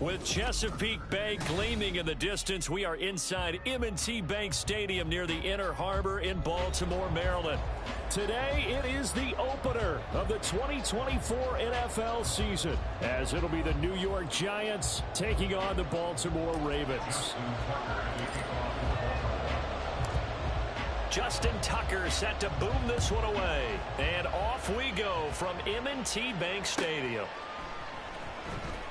With Chesapeake Bay gleaming in the distance, we are inside M&T Bank Stadium near the Inner Harbor in Baltimore, Maryland. Today, it is the opener of the 2024 NFL season, as it'll be the New York Giants taking on the Baltimore Ravens. Justin Tucker set to boom this one away. And off we go from M&T Bank Stadium.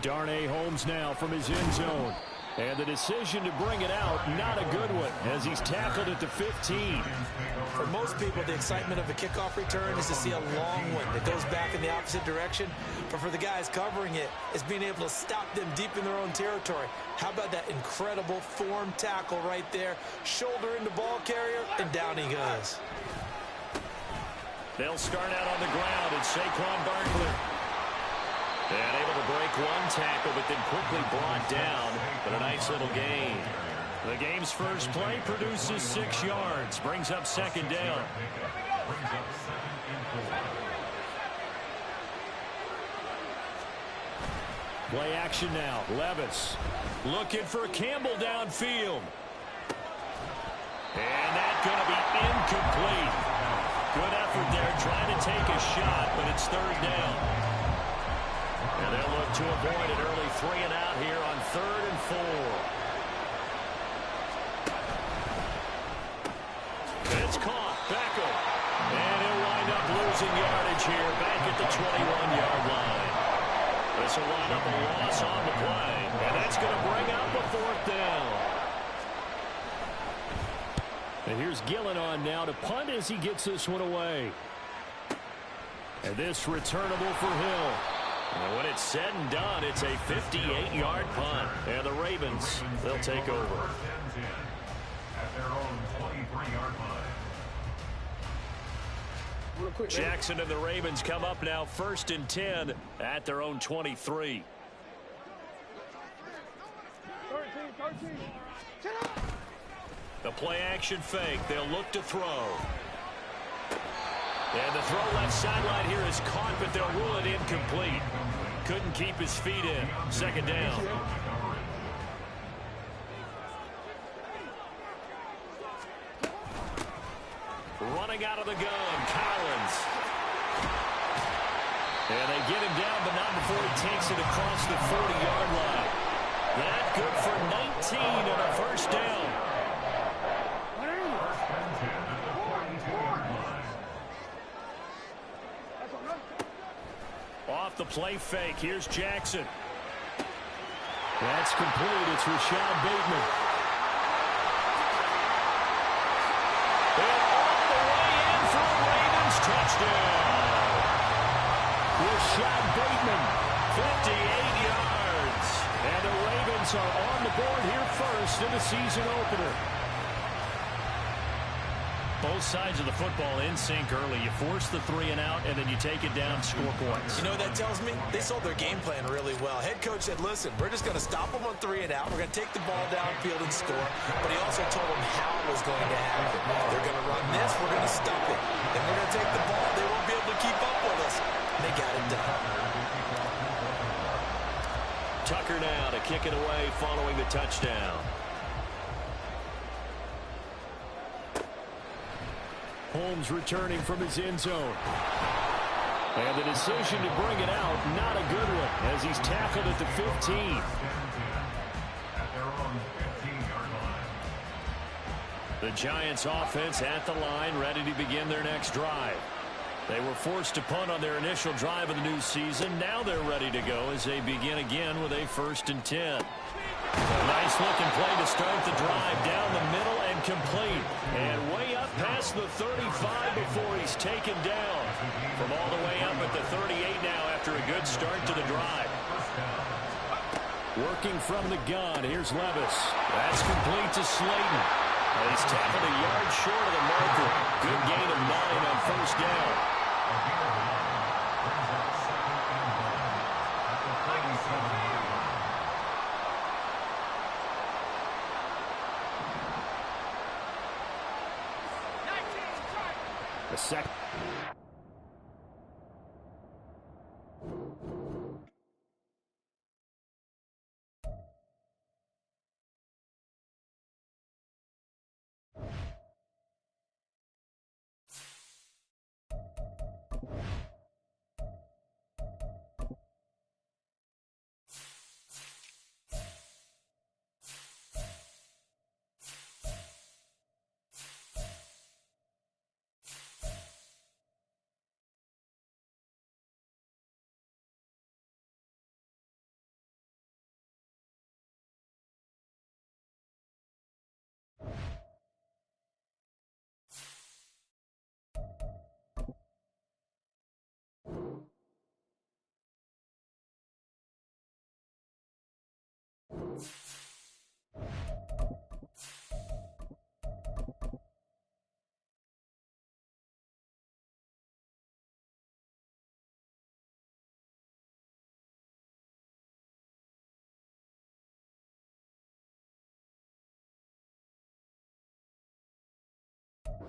Darnay Holmes now from his end zone. And the decision to bring it out, not a good one, as he's tackled at the 15. For most people, the excitement of a kickoff return is to see a long one that goes back in the opposite direction. But for the guys covering it, it's being able to stop them deep in their own territory. How about that incredible form tackle right there? Shoulder into ball carrier, and down he goes. They'll start out on the ground, and Saquon Barkley. And able to break one tackle, but then quickly brought down. But a nice little gain. The game's first play produces 6 yards. Brings up second down. Play action now. Levis looking for Campbell downfield. And that's going to be incomplete. Good effort there trying to take a shot, but it's third down. And they'll look to avoid an early 3-and-out here on 3rd and 4. It's caught. Beckham. And he'll wind up losing yardage here back at the 21-yard line. This will wind up a loss on the play. And that's going to bring up a 4th down. And here's Gillen on now to punt as he gets this one away. And this returnable for Hill. And when it's said and done, it's a 58-yard punt. And the Ravens, they'll take over. At their own 23-yard line. Jackson and the Ravens come up now 1st and 10 at their own 23. The play action fake. They'll look to throw. And the throw left sideline here is caught, but they'll rule it incomplete. Couldn't keep his feet in. Second down. Running out of the gun, Collins. And they get him down, but not before he takes it across the 40-yard line. That good for 19 and a first down. Off the play fake. Here's Jackson. That's complete. It's Rashad Bateman. And all the way in for a Ravens touchdown. Rashad Bateman, 58 yards. And the Ravens are on the board here first in the season opener. Both sides of the football in sync early. You force the 3-and-out, and then you take it down, score points. You know what that tells me? They sold their game plan really well. Head coach said, listen, we're just going to stop them on 3-and-out. We're going to take the ball downfield and score. But he also told them how it was going to happen. They're going to run this. We're going to stop it. Then we're going to take the ball. They won't be able to keep up with us. And they got it done. Tucker now to kick it away following the touchdown. Holmes returning from his end zone. And the decision to bring it out, not a good one, as he's tackled at the 15. At their own 15-yard line. The Giants offense at the line, ready to begin their next drive. They were forced to punt on their initial drive of the new season. Now they're ready to go as they begin again with a 1st and 10. A nice looking play to start the drive down the middle and complete. And way up past the 35 before he's taken down. From all the way up at the 38 now after a good start to the drive. Working from the gun, here's Levis. That's complete to Slayton. And he's tackled a yard short of the marker. Good gain of 9 on first down. The second.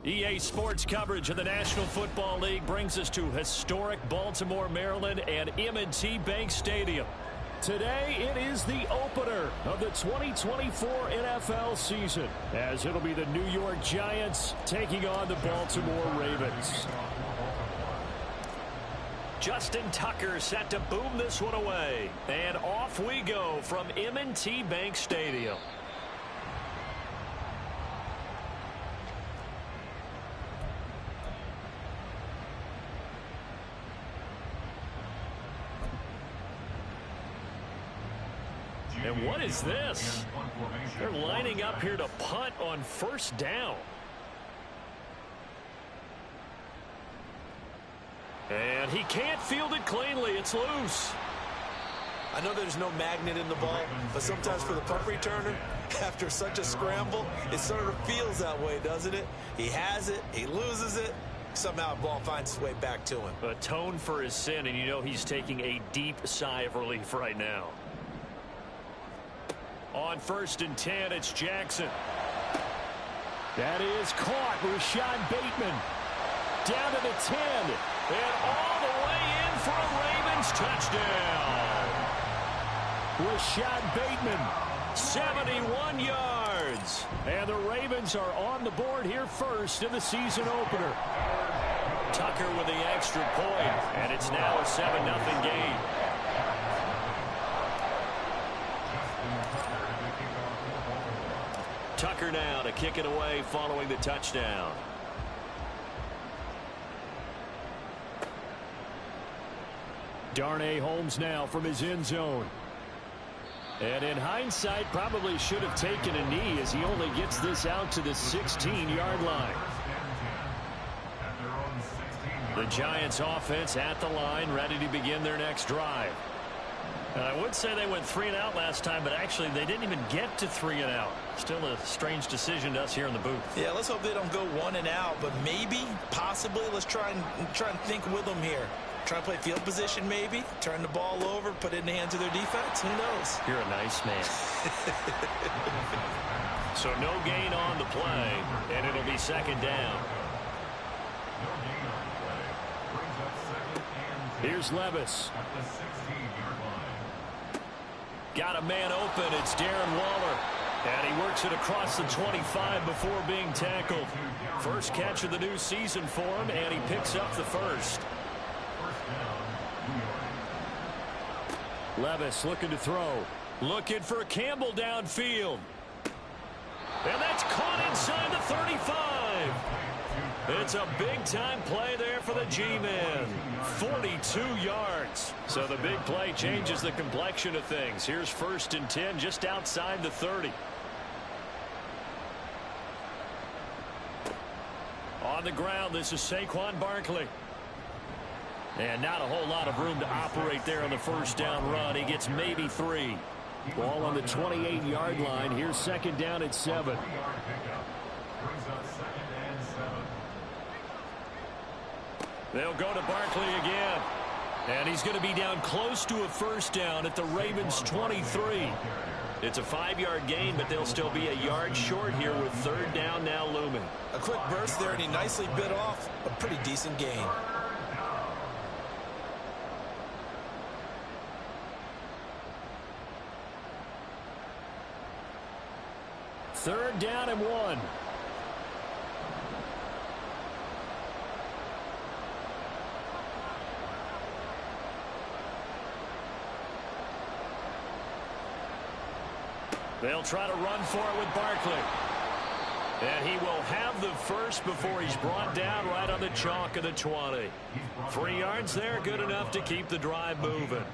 EA Sports coverage of the National Football League brings us to historic Baltimore, Maryland and M&T Bank Stadium. Today, it is the opener of the 2024 NFL season, as it'll be the New York Giants taking on the Baltimore Ravens. Justin Tucker set to boom this one away. And off we go from M&T Bank Stadium. And what is this? They're lining up here to punt on first down. And he can't field it cleanly. It's loose. I know there's no magnet in the ball, but sometimes for the punt returner, after such a scramble, it sort of feels that way, doesn't it? He has it, he loses it, somehow the ball finds its way back to him. Atone for his sin, and you know he's taking a deep sigh of relief right now. On 1st and 10, it's Jackson. That is caught. Rashad Bateman down to the 10. And all the way in for a Ravens touchdown. Rashad Bateman, 71 yards. And the Ravens are on the board here first in the season opener. Tucker with the extra point, and it's now a 7-0 game. Tucker now to kick it away following the touchdown. Darnay Holmes now from his end zone. And in hindsight, probably should have taken a knee as he only gets this out to the 16-yard line. The Giants offense at the line, ready to begin their next drive. I would say they went 3 and out last time, but actually they didn't even get to 3 and out. Still a strange decision to us here in the booth. Yeah, let's hope they don't go 1 and out, but maybe, possibly, let's try and think with them here. Try and play field position maybe, turn the ball over, put it in the hands of their defense. Who knows? You're a nice man. So no gain on the play, and it'll be 2nd down. Here's Levis. Got a man open. It's Darren Waller. And he works it across the 25 before being tackled. First catch of the new season for him, and he picks up the first. Levis looking to throw. Looking for Campbell downfield. And that's caught inside the 35. It's a big-time play there for the G-Men. 42 yards. So the big play changes the complexion of things. Here's 1st and 10 just outside the 30. On the ground, this is Saquon Barkley. And not a whole lot of room to operate there on the first down run. He gets maybe 3. Ball on the 28-yard line. Here's 2nd down at 7. They'll go to Barkley again. And he's going to be down close to a first down at the Ravens' 23. It's a 5-yard gain, but they'll still be a yard short here with 3rd down now looming. A quick burst there, and he nicely bit off a pretty decent gain. Third down and 1. They'll try to run for it with Barkley. And he will have the first before he's brought down right on the chalk of the 20. 3 yards there, good enough to keep the drive moving.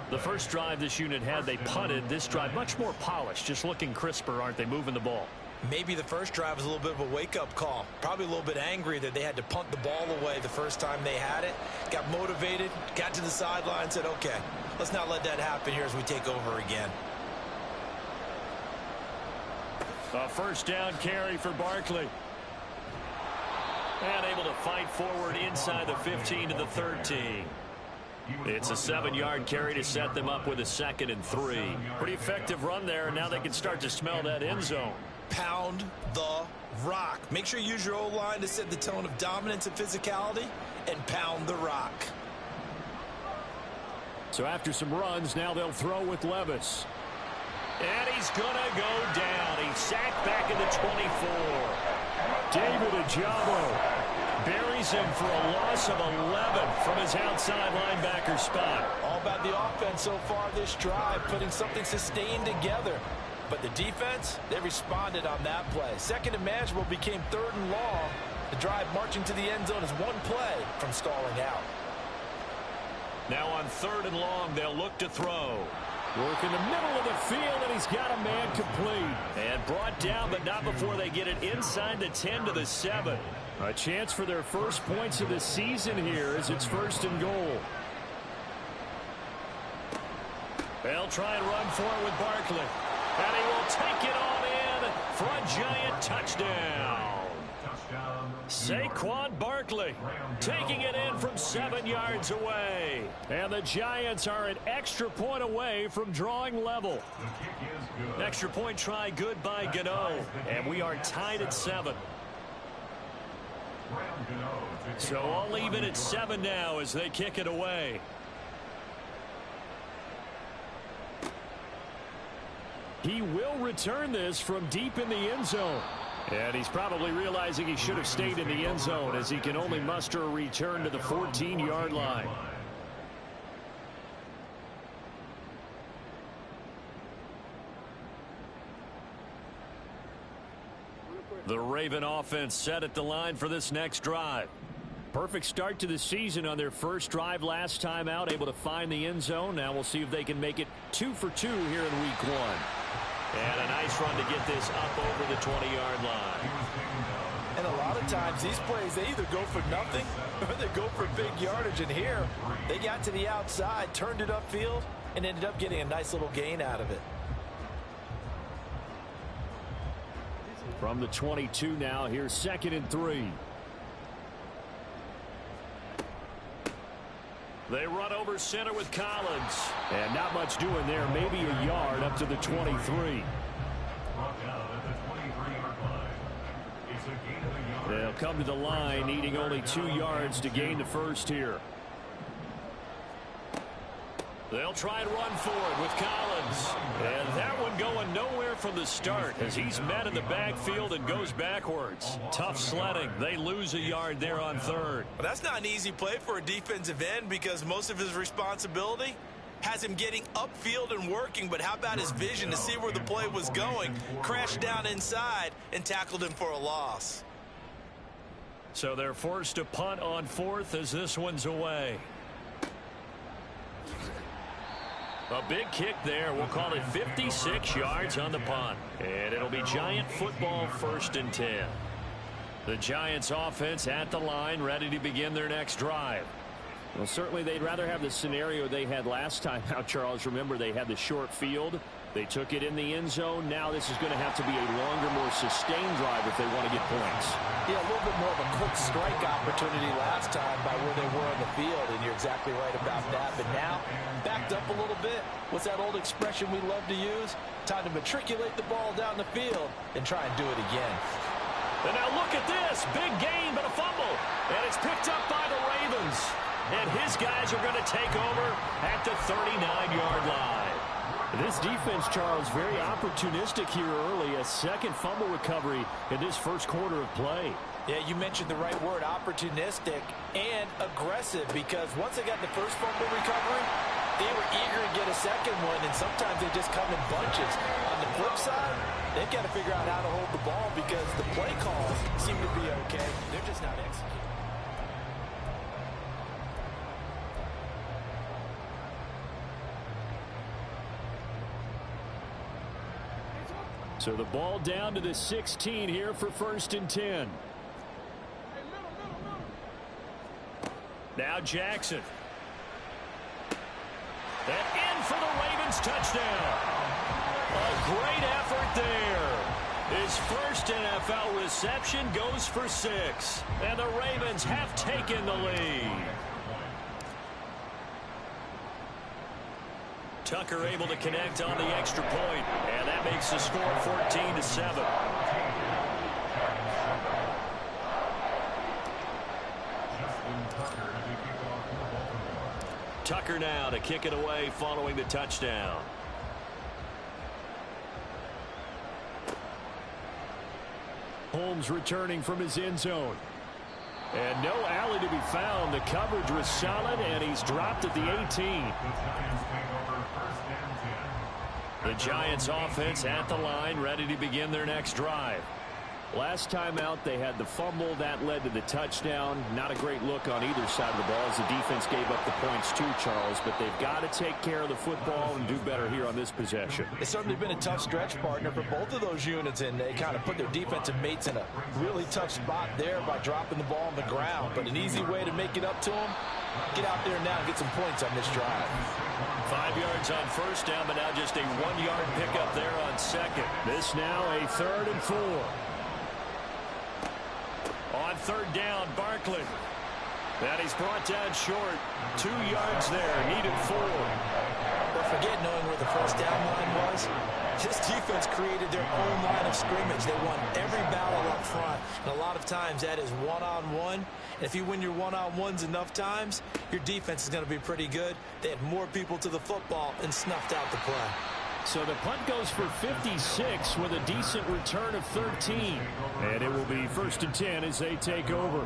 The first drive this unit had, they punted. This drive much more polished, just looking crisper, aren't they, moving the ball? Maybe the first drive was a little bit of a wake-up call. Probably a little bit angry that they had to punt the ball away the first time they had it. Got motivated, got to the sideline, said, okay, let's not let that happen here as we take over again. A first down carry for Barkley. And able to fight forward inside the 15 to the 13. It's a 7-yard carry to set them up with a 2nd and 3. Pretty effective run there, and now they can start to smell that end zone. Pound the rock. Make sure you use your O-line to set the tone of dominance and physicality, and pound the rock. So after some runs, now they'll throw with Levis. And he's going to go down. He's sacked back in the 24. David Ojabo buries him for a loss of 11 from his outside linebacker spot. All about the offense so far this drive, putting something sustained together. But the defense, they responded on that play. Second and manageable became third and long. The drive marching to the end zone is one play from stalling out. Now on third and long, they'll look to throw. Work in the middle of the field, and he's got a man complete. And brought down, but not before they get it inside the 10 to the 7. A chance for their first points of the season here as it's first and goal. They'll try and run for it with Barkley. And he will take it on in for a giant touchdown. Saquon Barkley taking it in from 7 yards away. And the Giants are an extra point away from drawing level. Extra point try good by Gano. And we are tied at 7. So all even at 7 now as they kick it away. He will return this from deep in the end zone. And he's probably realizing he should have stayed in the end zone as he can only muster a return to the 14-yard line. The Raven offense set at the line for this next drive. Perfect start to the season on their first drive last time out, able to find the end zone. Now we'll see if they can make it 2 for 2 here in week 1. And a nice run to get this up over the 20-yard line. And a lot of times these plays, they either go for nothing or they go for big yardage. And here, they got to the outside, turned it upfield, and ended up getting a nice little gain out of it. From the 22 now, here's 2nd and 3. They run over center with Collins. And not much doing there. Maybe a yard up to the 23. They'll come to the line, needing only 2 yards to gain the first here. They'll try and run for it with Collins. And that one going nowhere from the start as he's met in the backfield and goes backwards. Tough sledding. They lose a yard there on third. Well, that's not an easy play for a defensive end because most of his responsibility has him getting upfield and working. But how about his vision to see where the play was going? Crashed down inside and tackled him for a loss. So they're forced to punt on 4th as this one's away. A big kick there. We'll call it 56 yards on the punt. And it'll be Giant football 1st and 10. The Giants offense at the line, ready to begin their next drive. Well, certainly they'd rather have the scenario they had last time out, Charles. Remember, they had the short field. They took it in the end zone. Now this is going to have to be a longer, more sustained drive if they want to get points. Yeah, a little bit more of a quick strike opportunity last time by where they were on the field, and you're exactly right about that. But now, backed up a little bit. What's that old expression we love to use? Time to matriculate the ball down the field and try and do it again. And now look at this. Big gain, but a fumble. And it's picked up by the Ravens. And his guys are going to take over at the 39-yard line. This defense, Charles, very opportunistic here early. A second fumble recovery in this first quarter of play. Yeah, you mentioned the right word, opportunistic and aggressive, because once they got the first fumble recovery, they were eager to get a second one, and sometimes they just come in bunches. On the flip side, they've got to figure out how to hold the ball because the play calls seem to be okay. They're just not executing. So the ball down to the 16 here for 1st and 10. Now Jackson. And in for the Ravens touchdown. A great effort there. His first NFL reception goes for 6. And the Ravens have taken the lead. Tucker able to connect on the extra point, and that makes the score 14-7. Tucker now to kick it away following the touchdown. Holmes returning from his end zone. And no alley to be found. The coverage was solid, and he's dropped at the 18. The Giants offense at the line, ready to begin their next drive. Last time out, they had the fumble. That led to the touchdown. Not a great look on either side of the ball as the defense gave up the points too, Charles. But they've got to take care of the football and do better here on this possession. It's certainly been a tough stretch, partner, for both of those units, and they kind of put their defensive mates in a really tough spot there by dropping the ball on the ground. But an easy way to make it up to them, get out there now and get some points on this drive. 5 yards on first down, but now just a 1-yard pickup there on second. This now a 3rd and 4. On third down, Barkley. And he's brought down short. 2 yards there, needed 4. But forget knowing where the first down line was. This defense created their own line of scrimmage. They won every battle up front. And a lot of times that is one-on-one. And if you win your one-on-ones enough times, your defense is going to be pretty good. They had more people to the football and snuffed out the play. So the punt goes for 56 with a decent return of 13. And it will be 1st and 10 as they take over.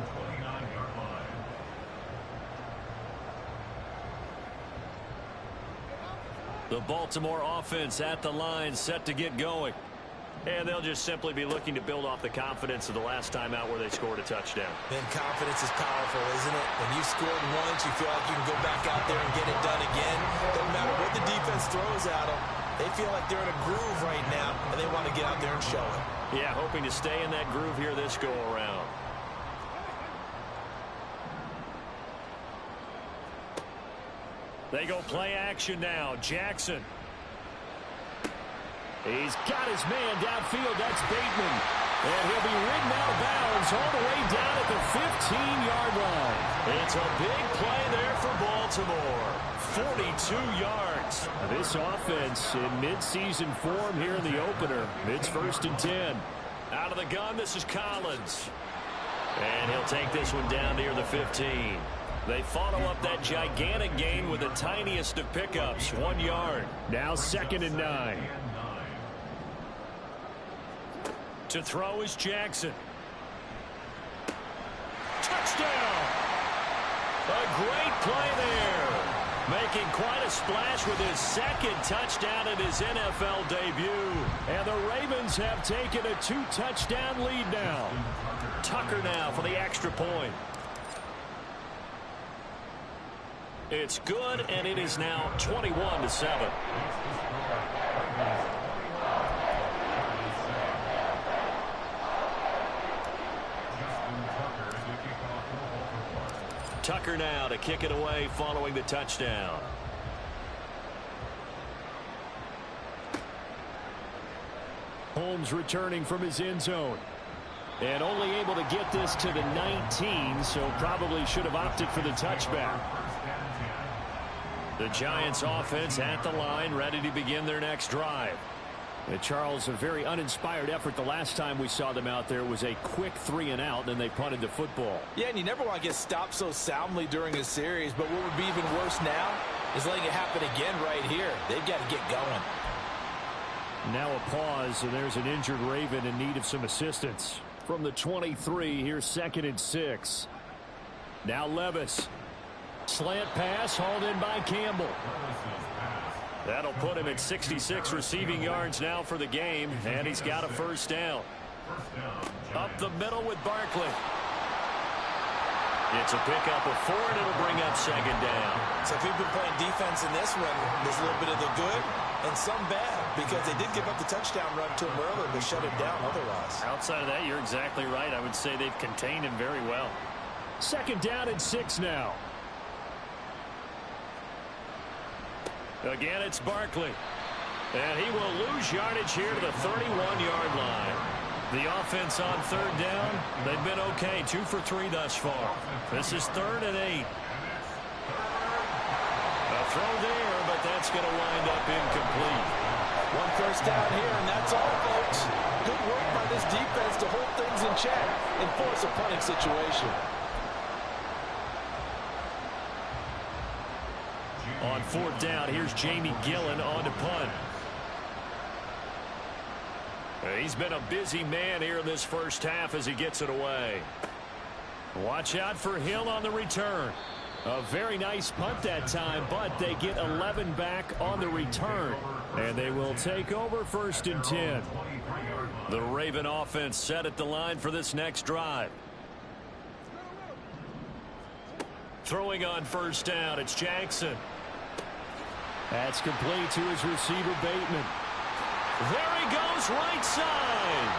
The Baltimore offense at the line, set to get going. And they'll just simply be looking to build off the confidence of the last time out where they scored a touchdown. Man, confidence is powerful, isn't it? When you scored once, you feel like you can go back out there and get it done again. Doesn't matter what the defense throws at them. They feel like they're in a groove right now, and they want to get out there and show it. Yeah, hoping to stay in that groove here this go-around. They go play action now. Jackson. He's got his man downfield. That's Bateman. And he'll be ridden out of bounds all the way down at the 15-yard line. It's a big play there for Baltimore. 42 yards. This offense in mid-season form here in the opener. It's 1st and 10. Out of the gun, this is Collins. And he'll take this one down near the 15. They follow up that gigantic gain with the tiniest of pickups, 1 yard. Now 2nd and 9. To throw is Jackson. Touchdown! A great play there. Making quite a splash with his 2nd touchdown in his NFL debut. And the Ravens have taken a 2-touchdown lead now. Tucker now for the extra point. It's good, and it is now 21-7. Tucker now to kick it away following the touchdown. Holmes returning from his end zone. And only able to get this to the 19, so probably should have opted for the touchback. The Giants offense at the line, ready to begin their next drive. Charles, a very uninspired effort the last time we saw them out there was a quick 3-and-out, and they punted the football. Yeah, and you never want to get stopped so soundly during a series, but what would be even worse now is letting it happen again right here. They've got to get going. Now a pause, and there's an injured Raven in need of some assistance. From the 23, here's 2nd and 6. Now Levis. Slant pass hauled in by Campbell. That'll put him at 66 receiving yards now for the game, and he's got a 1st down. Up the middle with Barkley. It's a pickup of 4, and it'll bring up 2nd down. So if we've been playing defense in this one, there's a little bit of the good and some bad, because they did give up the touchdown run to him earlier, but shut him down otherwise. Outside of that, you're exactly right. I would say they've contained him very well. 2nd down and 6 now. Again, it's Barkley. And he will lose yardage here to the 31-yard line. The offense on 3rd down, they've been okay. 2 for 3 thus far. This is 3rd and 8. A throw there, but that's going to wind up incomplete. 1 first down here, and that's all, folks. Good work by this defense to hold things in check and force a punting situation. On fourth down, here's Jamie Gillen on to punt. He's been a busy man here in this first half as he gets it away. Watch out for Hill on the return. A very nice punt that time, but they get 11 back on the return. And they will take over 1st and 10. The Raven offense set at the line for this next drive. Throwing on 1st down, it's Jackson. That's complete to his receiver, Bateman. There he goes, right side.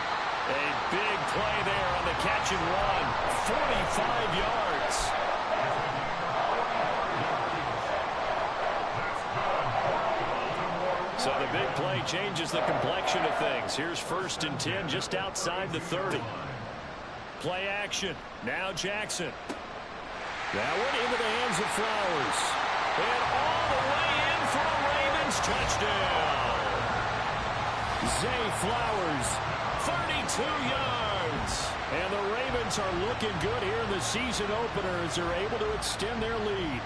A big play there on the catch and run. 45 yards. So the big play changes the complexion of things. Here's 1st and 10 just outside the 30. Play action. Now Jackson. That one into the hands of Flowers. And all the way in for a Ravens touchdown. Zay Flowers, 32 yards. And the Ravens are looking good here in the season opener as they're able to extend their lead.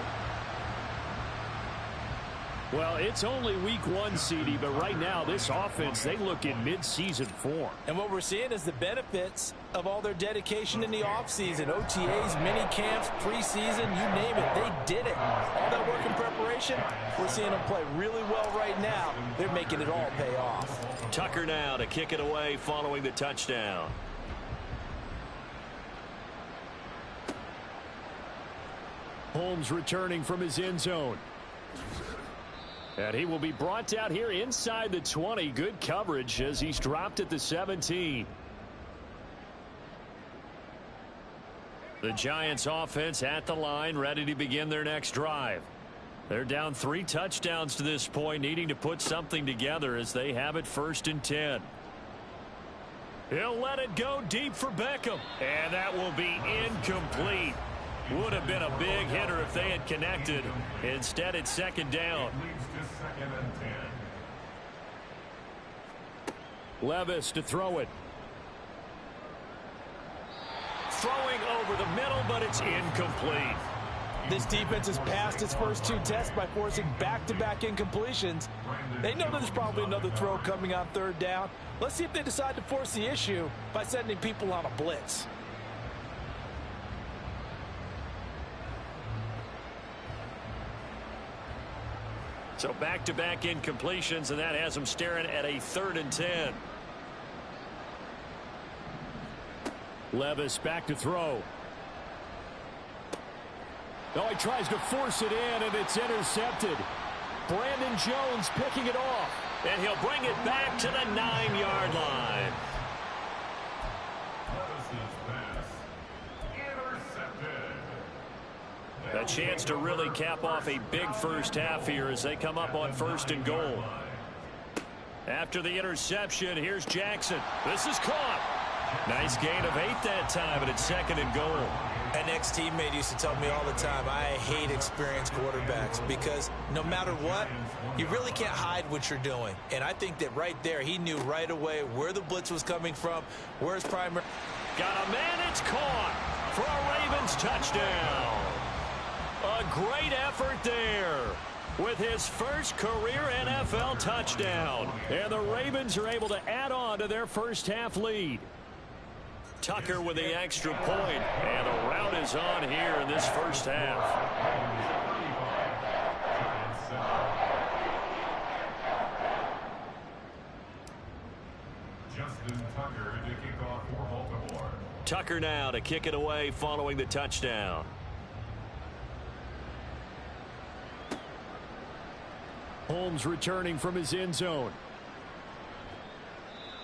Well, it's only week 1, CD, but right now this offense, they look in mid-season form. And what we're seeing is the benefits of all their dedication in the offseason. OTAs, mini camps, preseason, you name it, they did it. All that work in preparation, we're seeing them play really well right now. They're making it all pay off. Tucker now to kick it away following the touchdown. Holmes returning from his end zone. And he will be brought down here inside the 20. Good coverage as he's dropped at the 17. The Giants offense at the line, ready to begin their next drive. They're down 3 touchdowns to this point, needing to put something together as they have it 1st and 10. He'll let it go deep for Beckham. And that will be incomplete. Would have been a big hitter if they had connected. Instead, it's 2nd down. Levis to throw it. Throwing over the middle, but it's incomplete. This defense has passed its first 2 tests by forcing back-to-back incompletions. They know there's probably another throw coming on 3rd down. Let's see if they decide to force the issue by sending people on a blitz. So back-to-back incompletions, and that has them staring at a 3rd and 10. Levis back to throw. Oh, he tries to force it in, and it's intercepted. Brandon Jones picking it off. And he'll bring it back to the 9-yard line. A chance to really cap off a big first half here as they come up on 1st and goal. After the interception, here's Jackson. This is caught. Nice gain of 8 that time, and it's 2nd and goal. An ex-teammate used to tell me all the time, I hate experienced quarterbacks because no matter what, you really can't hide what you're doing. And I think that right there, he knew right away where the blitz was coming from, where his primary. Got a man, it's caught for a Ravens touchdown. A great effort there with his first career NFL touchdown. And the Ravens are able to add on to their first half lead. Tucker with the extra point, and the route is on here in this first half. Justin Tucker to kick off for Baltimore. Tucker now to kick it away following the touchdown. Holmes returning from his end zone.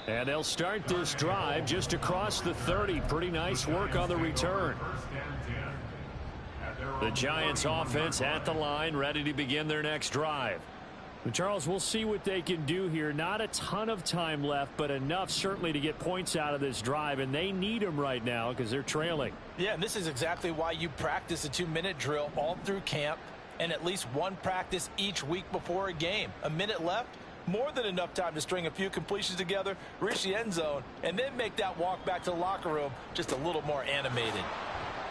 And they'll start this drive just across the 30. Pretty nice work on the return. The Giants offense at the line, ready to begin their next drive. But Charles, we'll see what they can do here. Not a ton of time left, but enough certainly to get points out of this drive. And they need them right now because they're trailing. Yeah, and this is exactly why you practice a 2-minute drill all through camp and at least one practice each week before a game. A minute left. More than enough time to string a few completions together, reach the end zone, and then make that walk back to the locker room just a little more animated.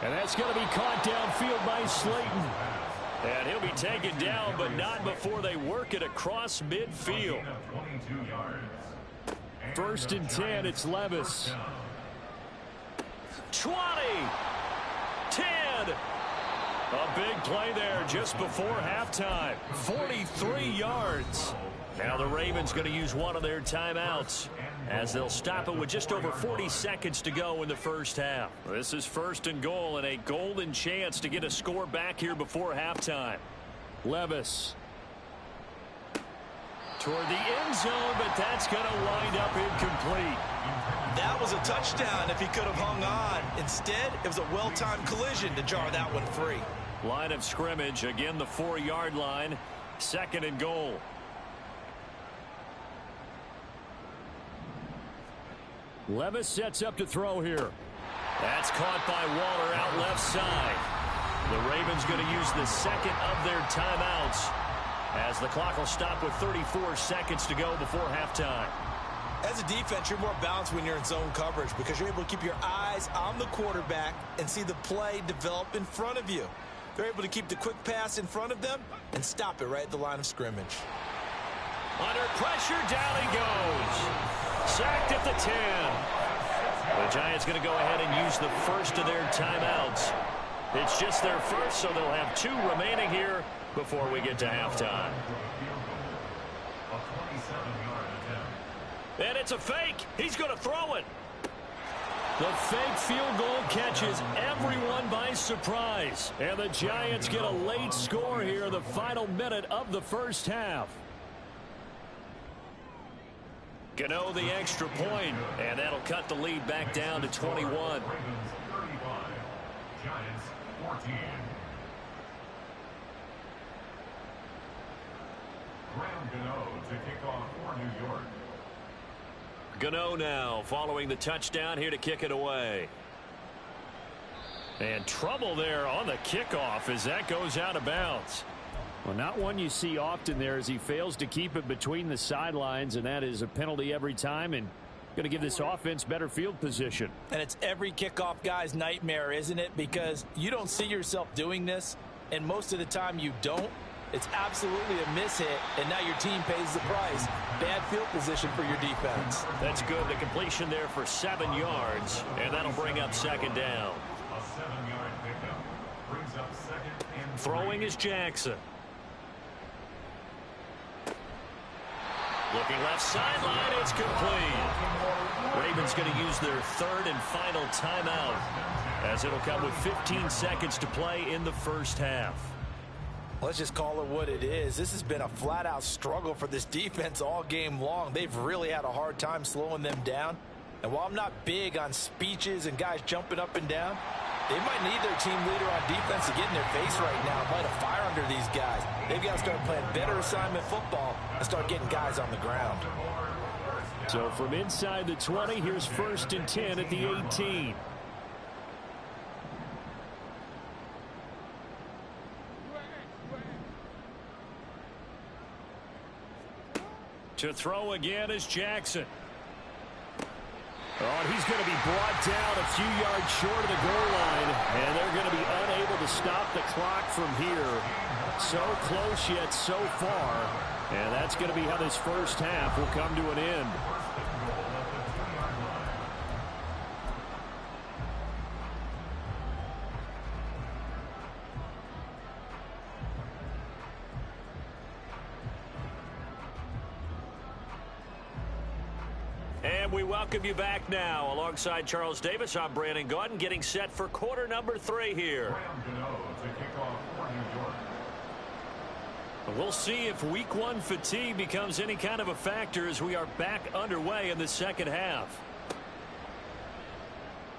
And that's going to be caught downfield by Slayton. And he'll be taken down, but not before they work it across midfield. 22 yards. First and 10, it's Levis. 20, 10. A big play there just before halftime. 43 yards. Now the Ravens going to use one of their timeouts as they'll stop it with just over 40 seconds to go in the first half. This is first and goal and a golden chance to get a score back here before halftime. Levis toward the end zone, but that's going to wind up incomplete. That was a touchdown if he could have hung on. Instead, it was a well-timed collision to jar that one free. Line of scrimmage, again the 4-yard line, second and goal. Levis sets up to throw here. That's caught by Waller out left side. The Ravens going to use the second of their timeouts as the clock will stop with 34 seconds to go before halftime. As a defense, you're more balanced when you're in zone coverage because you're able to keep your eyes on the quarterback and see the play develop in front of you. They're able to keep the quick pass in front of them and stop it right at the line of scrimmage. Under pressure, down he goes. Sacked at the 10. The Giants going to go ahead and use the first of their timeouts. It's just their first, so they'll have 2 remaining here before we get to halftime. And it's a fake. He's going to throw it. The fake field goal catches everyone by surprise. And the Giants get a late score here in the final minute of the first half. Gano the extra point, and that'll cut the lead back down to 21. Ravens 35, Giants 14. Graham Gano to kick off for New York. Gano now following the touchdown here to kick it away. And trouble there on the kickoff as that goes out of bounds. Well, not one you see often there as he fails to keep it between the sidelines, and that is a penalty every time and going to give this offense better field position. And it's every kickoff guy's nightmare, isn't it? Because you don't see yourself doing this, and most of the time you don't. It's absolutely a mishit, and now your team pays the price. Bad field position for your defense. That's good. The completion there for 7 yards, and that'll bring up second down. A 7-yard pickup brings up second and 3. Throwing is Jackson. Looking left sideline, it's complete. Ravens going to use their third and final timeout as it'll come with 15 seconds to play in the first half. Let's just call it what it is. This has been a flat-out struggle for this defense all game long. They've really had a hard time slowing them down. And while I'm not big on speeches and guys jumping up and down, they might need their team leader on defense to get in their face right now and light a fire under these guys. They've got to start playing better assignment football and start getting guys on the ground. So from inside the 20, here's first and 10 at the 18. To throw again is Jackson. Oh, and he's going to be brought down a few yards short of the goal line, and they're going to be unable to stop the clock from here. So close yet so far, and that's going to be how this first half will come to an end. And we welcome you back now. Alongside Charles Davis, I'm Brandon Gaudin, getting set for quarter number 3 here. Graham Gano to kick off for New York. We'll see if week 1 fatigue becomes any kind of a factor as we are back underway in the second half.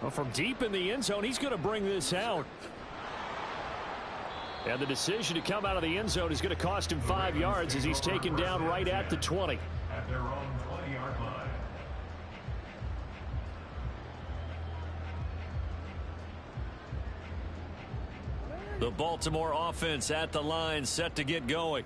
Well, from deep in the end zone, he's going to bring this out. And the decision to come out of the end zone is going to cost him 5 yards as he's taken down right at the 20. At their own 20-yard line. The Baltimore offense at the line, set to get going.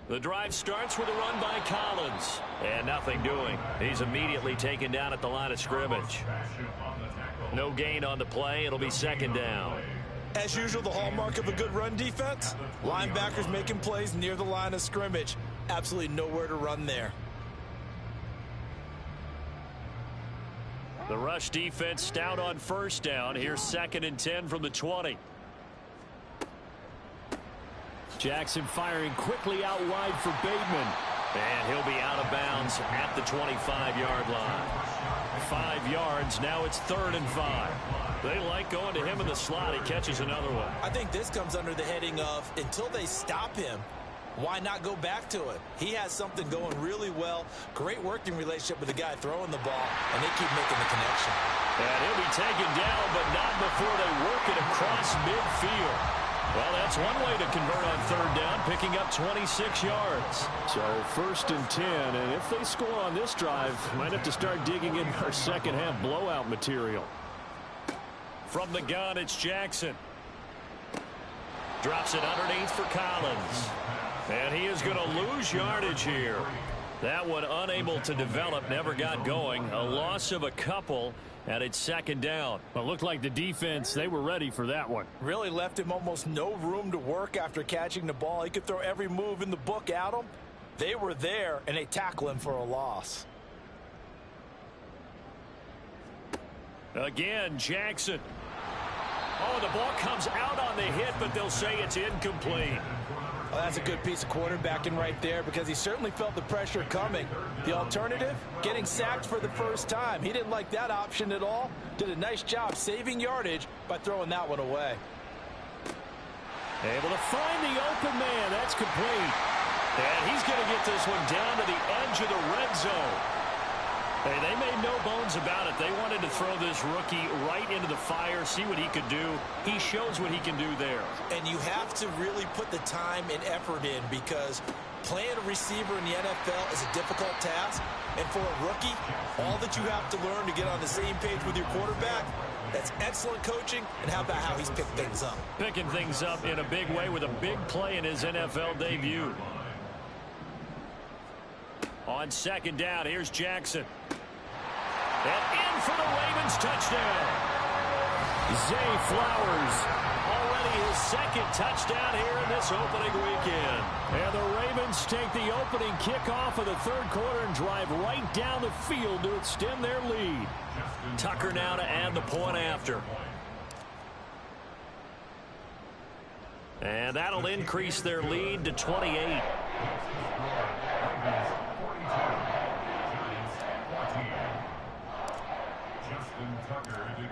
The drive starts with a run by Collins. And nothing doing. He's immediately taken down at the line of scrimmage. Basham on the tackle. No gain on the play. It'll be second down. As usual, the hallmark of a good run defense, linebackers making plays near the line of scrimmage. Absolutely nowhere to run there. The rush defense stout on first down. Here's 2nd and 10 from the 20. Jackson firing quickly out wide for Bateman. And he'll be out of bounds at the 25-yard line. 5 yards. Now it's 3rd and 5. They like going to him in the slot. He catches another one. I think this comes under the heading of until they stop him, why not go back to it? He has something going really well. Great working relationship with the guy throwing the ball, and they keep making the connection. And he'll be taken down, but not before they work it across midfield. Well, that's one way to convert on 3rd down, picking up 26 yards. So 1st and 10, and if they score on this drive, might have to start digging in our second-half blowout material. From the gun, it's Jackson. Drops it underneath for Collins. And he is going to lose yardage here. That one unable to develop, never got going. A loss of a couple, and it's 2nd down. Well, it looked like the defense, they were ready for that one. Really left him almost no room to work after catching the ball. He could throw every move in the book at him. They were there, and they tackle him for a loss. Again, Jackson. Oh, the ball comes out on the hit, but they'll say it's incomplete. Well, that's a good piece of quarterbacking right there because he certainly felt the pressure coming. The alternative, getting sacked for the first time. He didn't like that option at all. Did a nice job saving yardage by throwing that one away. Able to find the open man. That's complete. And he's going to get this one down to the edge of the red zone. Hey, they made no bones about it. They wanted to throw this rookie right into the fire, see what he could do. He shows what he can do there. And you have to really put the time and effort in because playing a receiver in the NFL is a difficult task. And for a rookie, all that you have to learn to get on the same page with your quarterback, that's excellent coaching. And how about how he's picked things up? Picking things up in a big way with a big play in his NFL debut. On 2nd down, here's Jackson. And in for the Ravens touchdown. Zay Flowers, already his 2nd touchdown here in this opening weekend. And the Ravens take the opening kickoff of the 3rd quarter and drive right down the field to extend their lead. Tucker now to add the point after. And that'll increase their lead to 28.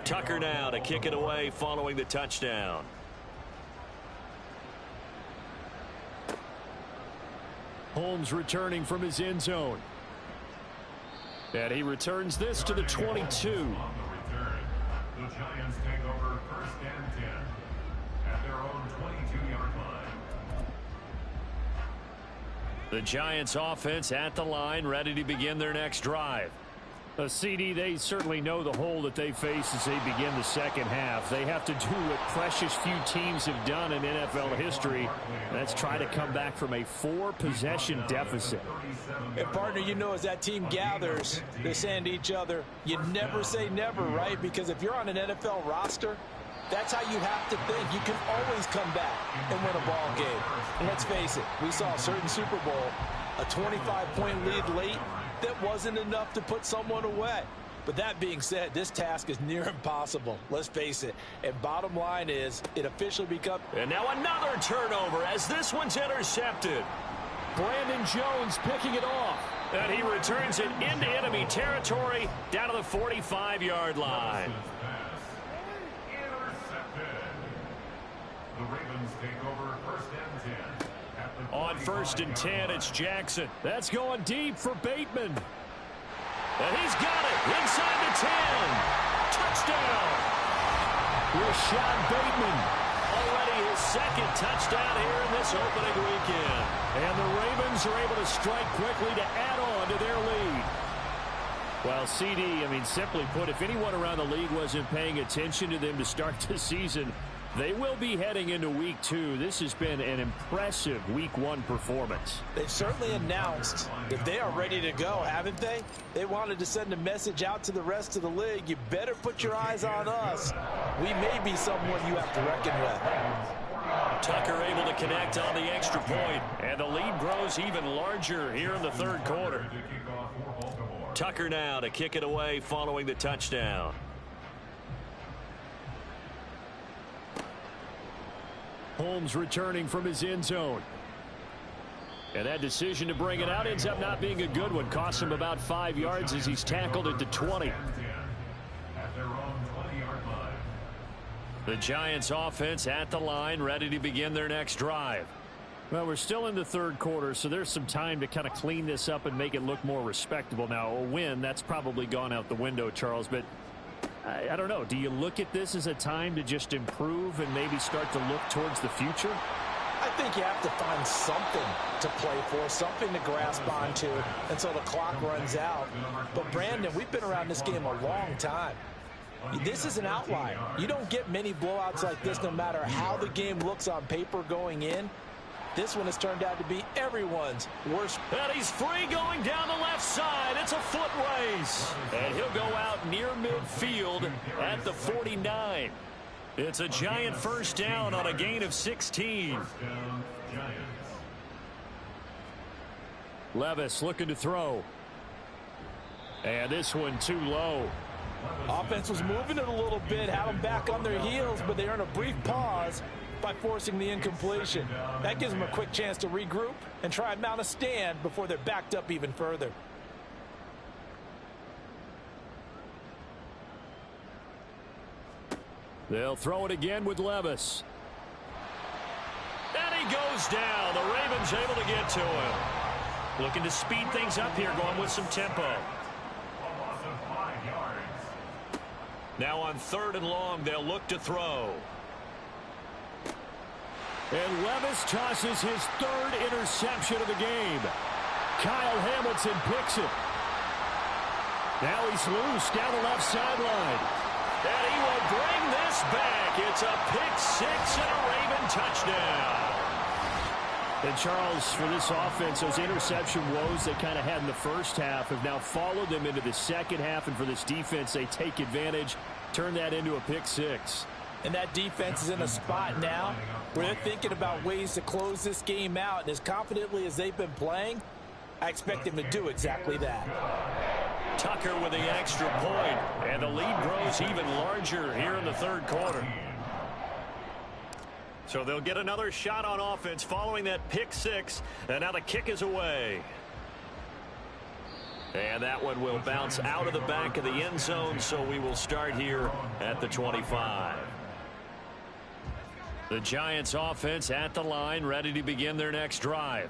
Tucker now to kick it away following the touchdown. Holmes returning from his end zone. And he returns this to the 22. On the return, the Giants take over 1st and 10 at their own 22-yard line. The Giants offense at the line, ready to begin their next drive. CD, they certainly know the hole that they face as they begin the second half. They have to do what precious few teams have done in NFL history. That's try to come back from a 4-possession deficit. And, partner, you know as that team gathers, they're saying to each other, you never say never, right? Because if you're on an NFL roster, that's how you have to think. You can always come back and win a ball game. And let's face it, we saw a certain Super Bowl, a 25-point lead late, that wasn't enough to put someone away. But that being said, this task is near impossible. Let's face it. And bottom line is, it officially becomes... And now another turnover as this one's intercepted. Brandon Jones picking it off. And he returns it into enemy territory down to the 45-yard line. The Ravens take over 1st and 10. On 1st and 10, it's Jackson. That's going deep for Bateman. And he's got it inside the 10. Touchdown. Rashad Bateman. Already his 2nd touchdown here in this opening weekend. And the Ravens are able to strike quickly to add on to their lead. Well, CD, I mean, simply put, if anyone around the league wasn't paying attention to them to start the season, They will be heading into week 2. This has been an impressive week 1 performance. They've certainly announced that they are ready to go, haven't they? They wanted to send a message out to the rest of the league. You better put your eyes on us. We may be someone you have to reckon with. Tucker able to connect on the extra point, and the lead grows even larger here in the third quarter. Tucker now to kick it away following the touchdown. Holmes returning from his end zone. And that decision to bring it out ends up not being a good one. Costs him about 5 yards as he's tackled at the 20. The Giants offense at the line, ready to begin their next drive. Well, we're still in the third quarter, so there's some time to kind of clean this up and make it look more respectable. Now, a win, that's probably gone out the window, Charles, but I don't know. Do you look at this as a time to just improve and maybe start to look towards the future? I think you have to find something to play for, something to grasp onto until the clock runs out. But, Brandon, we've been around this game a long time. This is an outlier. You don't get many blowouts like this no matter how the game looks on paper going in. This one has turned out to be everyone's worst. And he's free going down the left side. It's a foot race. And he'll go out near midfield at the 49. It's a Giant first down on a gain of 16. Levis looking to throw. And this one too low. Offense was moving it a little bit, had them back on their heels, but they earn a brief pause by forcing the incompletion. That gives them a quick chance to regroup and try and mount a stand before they're backed up even further. They'll throw it again with Levis. And he goes down. The Ravens able to get to him. Looking to speed things up here, going with some tempo. Now on 3rd and long, they'll look to throw. And Levis tosses his 3rd interception of the game. Kyle Hamilton picks it. Now he's loose down the left sideline. And he will bring this back. It's a pick 6 and a Raven touchdown. And Charles, for this offense, those interception woes they kind of had in the first half have now followed them into the second half. And for this defense, they take advantage, turn that into a pick 6. And that defense is in a spot now where they're thinking about ways to close this game out. And as confidently as they've been playing, I expect them to do exactly that. Tucker with the extra point, and the lead grows even larger here in the third quarter. So they'll get another shot on offense following that pick 6, and now the kick is away. And that one will bounce out of the back of the end zone, so we will start here at the 25. The Giants offense at the line, ready to begin their next drive.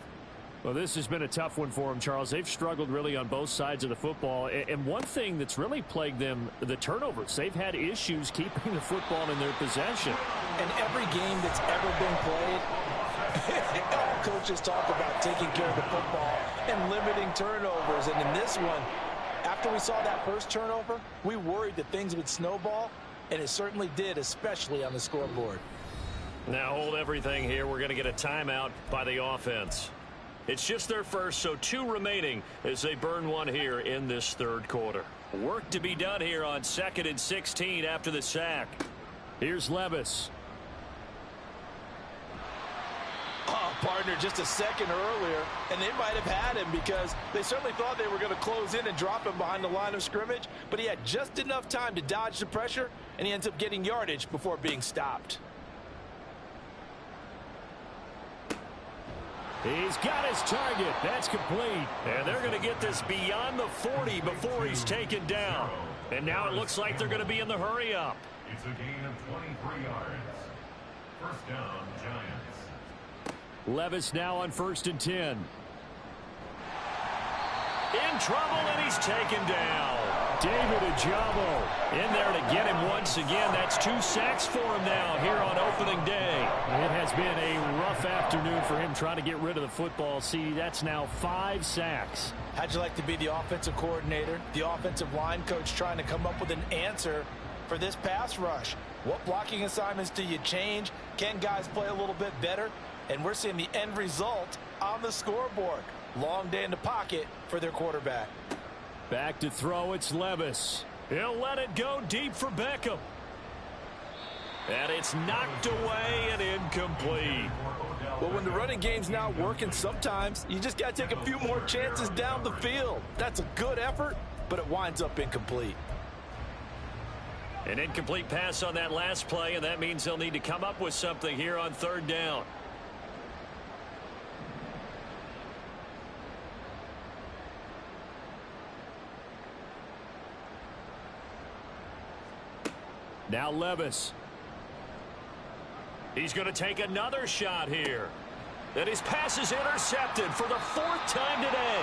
Well, this has been a tough one for them, Charles. They've struggled really on both sides of the football. And one thing that's really plagued them, the turnovers. They've had issues keeping the football in their possession. And every game that's ever been played, all coaches talk about taking care of the football and limiting turnovers. And in this one, after we saw that first turnover, we worried that things would snowball, and it certainly did, especially on the scoreboard. Now hold everything here. We're going to get a timeout by the offense. It's just their first, so 2 remaining as they burn one here in this third quarter. Work to be done here on 2nd and 16 after the sack. Here's Levis. Oh, partner, just a second earlier, and they might have had him because they certainly thought they were going to close in and drop him behind the line of scrimmage, but he had just enough time to dodge the pressure, and he ends up getting yardage before being stopped. He's got his target. That's complete. And they're going to get this beyond the 40 before he's taken down. And now it looks like they're going to be in the hurry up. It's a gain of 23 yards. First down, Giants. Levis now on 1st and 10. In trouble, and he's taken down. David Ojabo in there to get him once again. That's 2 sacks for him now here on opening day. It has been a rough afternoon for him trying to get rid of the football. See, that's now 5 sacks. How'd you like to be the offensive coordinator, the offensive line coach trying to come up with an answer for this pass rush? What blocking assignments do you change? Can guys play a little bit better? And we're seeing the end result on the scoreboard. Long day in the pocket for their quarterback. Back to throw, it's Levis. He'll let it go deep for Beckham. And it's knocked away and incomplete. Well, when the running game's not working, sometimes you just got to take a few more chances down the field. That's a good effort, but it winds up incomplete. An incomplete pass on that last play, and that means they'll need to come up with something here on third down. Now Levis. He's going to take another shot here. And his pass is intercepted for the fourth time today.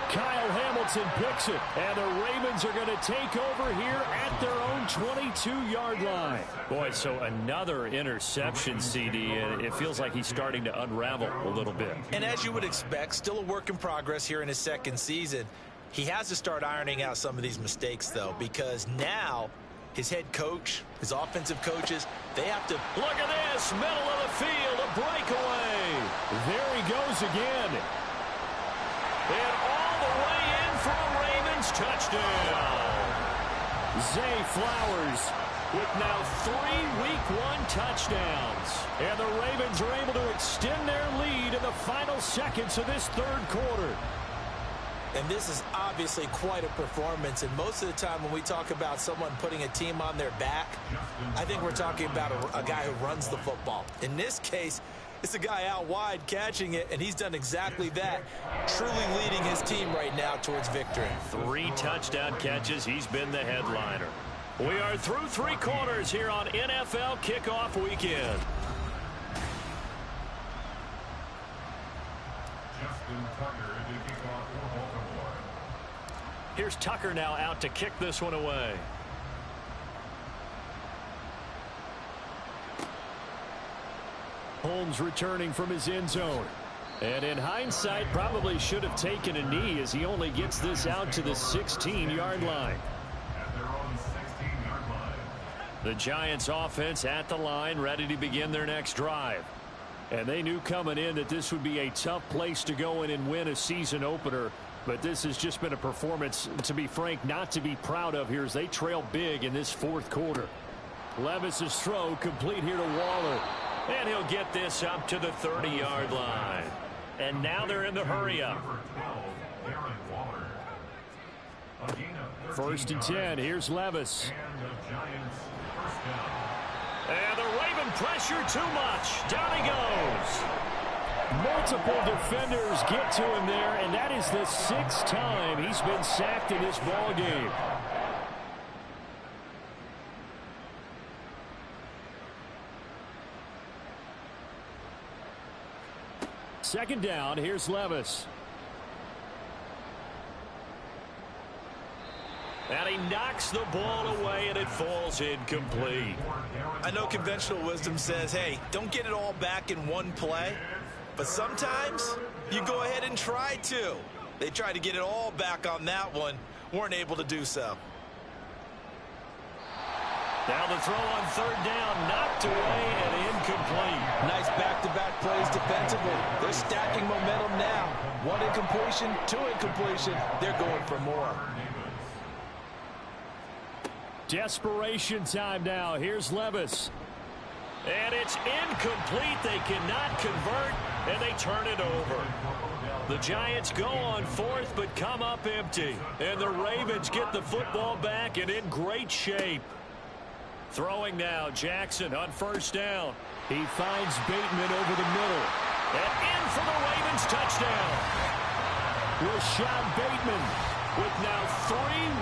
Kyle Hamilton picks it, and the Ravens are going to take over here at their own 22-yard line. Boy, so another interception, CD, and it feels like he's starting to unravel a little bit. And as you would expect, still a work in progress here in his second season. He has to start ironing out some of these mistakes, though, because now his head coach, his offensive coaches, they have to... Look at this, middle of the field, a breakaway. There he goes again. And all the way in for a Ravens touchdown. Zay Flowers with now 3 Week 1 touchdowns. And the Ravens are able to extend their lead in the final seconds of this third quarter. And this is obviously quite a performance. And most of the time when we talk about someone putting a team on their back, I think we're talking about a guy who runs the football. In this case, it's a guy out wide catching it, and he's done exactly that, truly leading his team right now towards victory. 3 touchdown catches. He's been the headliner. We are through 3 quarters here on NFL Kickoff Weekend. Justin Tucker to kick off for Baltimore. Here's Tucker now out to kick this one away. Holmes returning from his end zone. And in hindsight, probably should have taken a knee as he only gets this out to the 16-yard line. At their own 16-yard line. The Giants offense at the line, ready to begin their next drive. And they knew coming in that this would be a tough place to go in and win a season opener. But this has just been a performance, to be frank, not to be proud of here as they trail big in this fourth quarter. Levis's throw complete here to Waller. And he'll get this up to the 30-yard line. And now they're in the hurry-up. Number 12, Darren Waller. A gain of 13 First and 10. yards. Here's Levis. And the Giants first down. And the Raven pressure too much. Down he goes. Multiple defenders get to him there, and that is the 6th time he's been sacked in this ball game. Second down, here's Levis. And he knocks the ball away, and it falls incomplete. I know conventional wisdom says, hey, don't get it all back in one play. But sometimes you go ahead and try to. They tried to get it all back on that one. Weren't able to do so. Now the throw on third down, knocked away and incomplete. Nice back-to-back plays defensively. They're stacking momentum now. 1 incompletion, 2 incompletion. They're going for more. Desperation time now. Here's Levis. And it's incomplete. They cannot convert, and they turn it over. The Giants go on 4th, but come up empty. And the Ravens get the football back and in great shape. Throwing now, Jackson on first down. He finds Bateman over the middle. And in for the Ravens touchdown. Rashad Bateman with now 3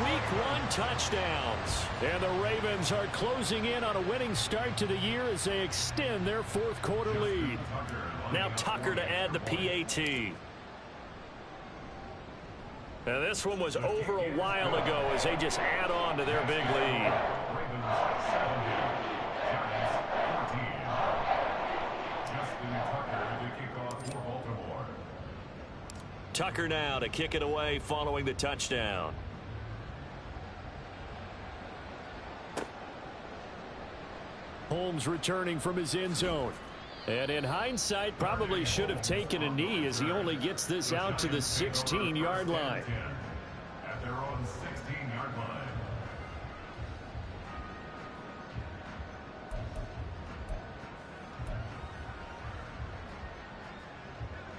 Week 1 touchdowns. And the Ravens are closing in on a winning start to the year as they extend their fourth quarter lead. Now Tucker to add the PAT. Now this one was over a while ago as they just add on to their big lead. Tucker now to kick it away following the touchdown. Mahomes returning from his end zone. And in hindsight, probably should have taken a knee as he only gets this out to the 16-yard line. At their own 16-yard line.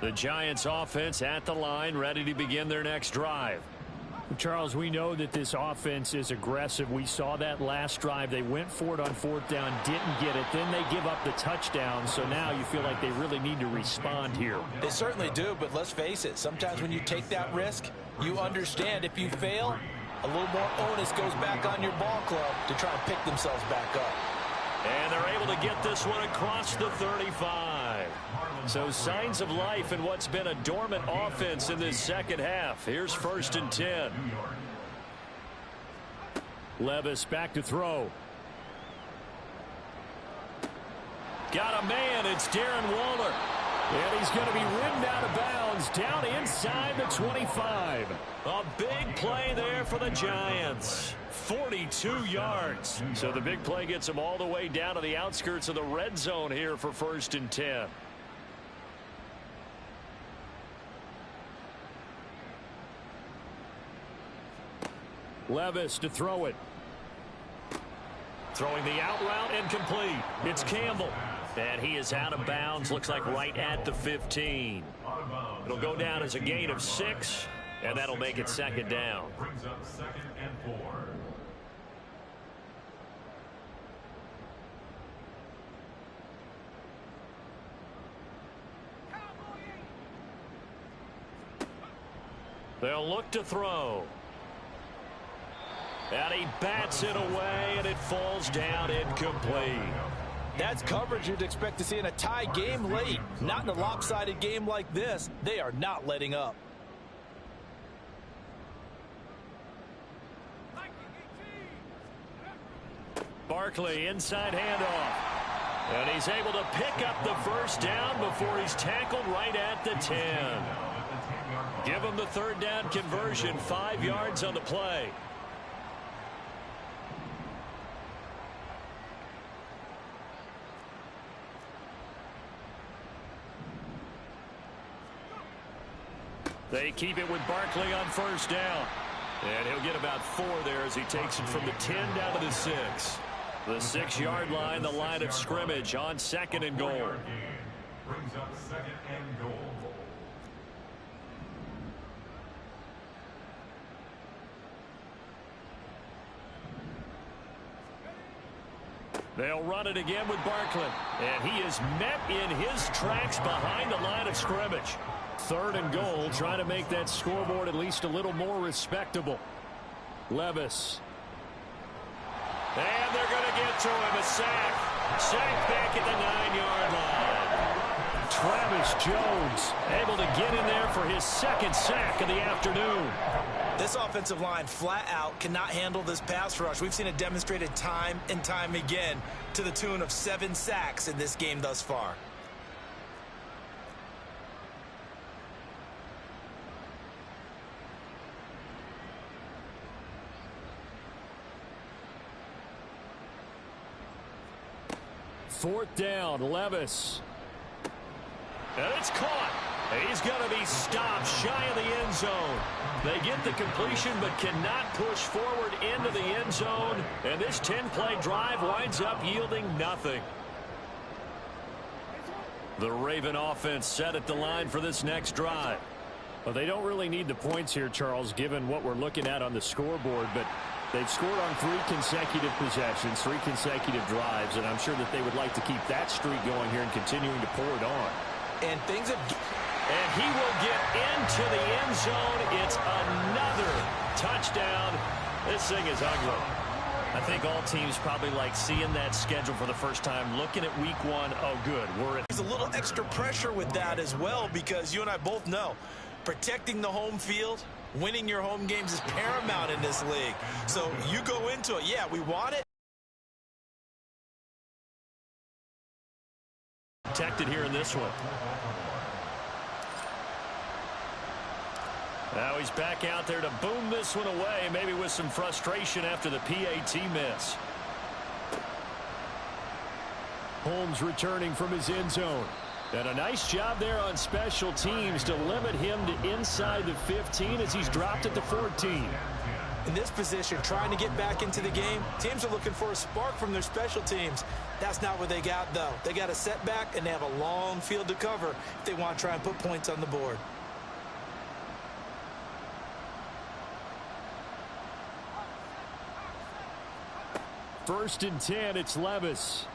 The Giants offense at the line, ready to begin their next drive. Charles, we know that this offense is aggressive. We saw that last drive. They went for it on 4th down, didn't get it. Then they give up the touchdown. So now you feel like they really need to respond here. They certainly do, but let's face it. Sometimes when you take that risk, you understand if you fail, a little more onus goes back on your ball club to try and pick themselves back up. And they're able to get this one across the 35. So signs of life in what's been a dormant offense in this second half. Here's 1st and 10. Levis back to throw. Got a man. It's Darren Waller. And he's going to be ridden out of bounds down inside the 25. A big play there for the Giants. 42 yards. So the big play gets them all the way down to the outskirts of the red zone here for 1st and 10. Levis to throw it. Throwing the out route and complete. It's Campbell. And he is out of bounds. Looks like right at the 15. It'll go down as a gain of 6. And that'll make it 2nd down. Brings up 2nd and 4. They'll look to throw. And he bats it away, and it falls down incomplete. That's coverage you'd expect to see in a tie game late. Not in a lopsided game like this. They are not letting up. Barkley, inside handoff. And he's able to pick up the 1st down before he's tackled right at the 10. Give him the 3rd down conversion, 5 yards on the play. They keep it with Barkley on 1st down. And he'll get about 4 there as he takes it from the 10 down to the 6. The 6-yard line, the line of scrimmage on 2nd and goal. Brings up 2nd and goal. They'll run it again with Barkley. And he is met in his tracks behind the line of scrimmage. 3rd and goal, trying to make that scoreboard at least a little more respectable. Levis. And they're going to get to him. A sack. Sack back at the 9-yard line. Travis Jones able to get in there for his 2nd sack of the afternoon. This offensive line flat out cannot handle this pass rush. We've seen it demonstrated time and time again to the tune of 7 sacks in this game thus far. Fourth down, Levis. And it's caught. He's going to be stopped shy of the end zone. They get the completion but cannot push forward into the end zone. And this 10-play drive winds up yielding nothing. The Raven offense set at the line for this next drive. Well, they don't really need the points here, Charles, given what we're looking at on the scoreboard. But they've scored on 3 consecutive possessions, 3 consecutive drives. And I'm sure that they would like to keep that streak going here and continuing to pour it on. And things have... And he will get into the end zone. It's another touchdown. This thing is ugly. I think all teams probably like seeing that schedule for the first time, looking at week 1. Oh, good. There's a little extra pressure with that as well, because you and I both know protecting the home field, winning your home games is paramount in this league. So you go into it, yeah, we want it. Protected here in this one. Now he's back out there to boom this one away, maybe with some frustration after the PAT miss. Holmes returning from his end zone. And a nice job there on special teams to limit him to inside the 15 as he's dropped at the 14. In this position, trying to get back into the game, teams are looking for a spark from their special teams. That's not what they got, though. They got a setback, and they have a long field to cover if they want to try and put points on the board. First and 10, it's Levis.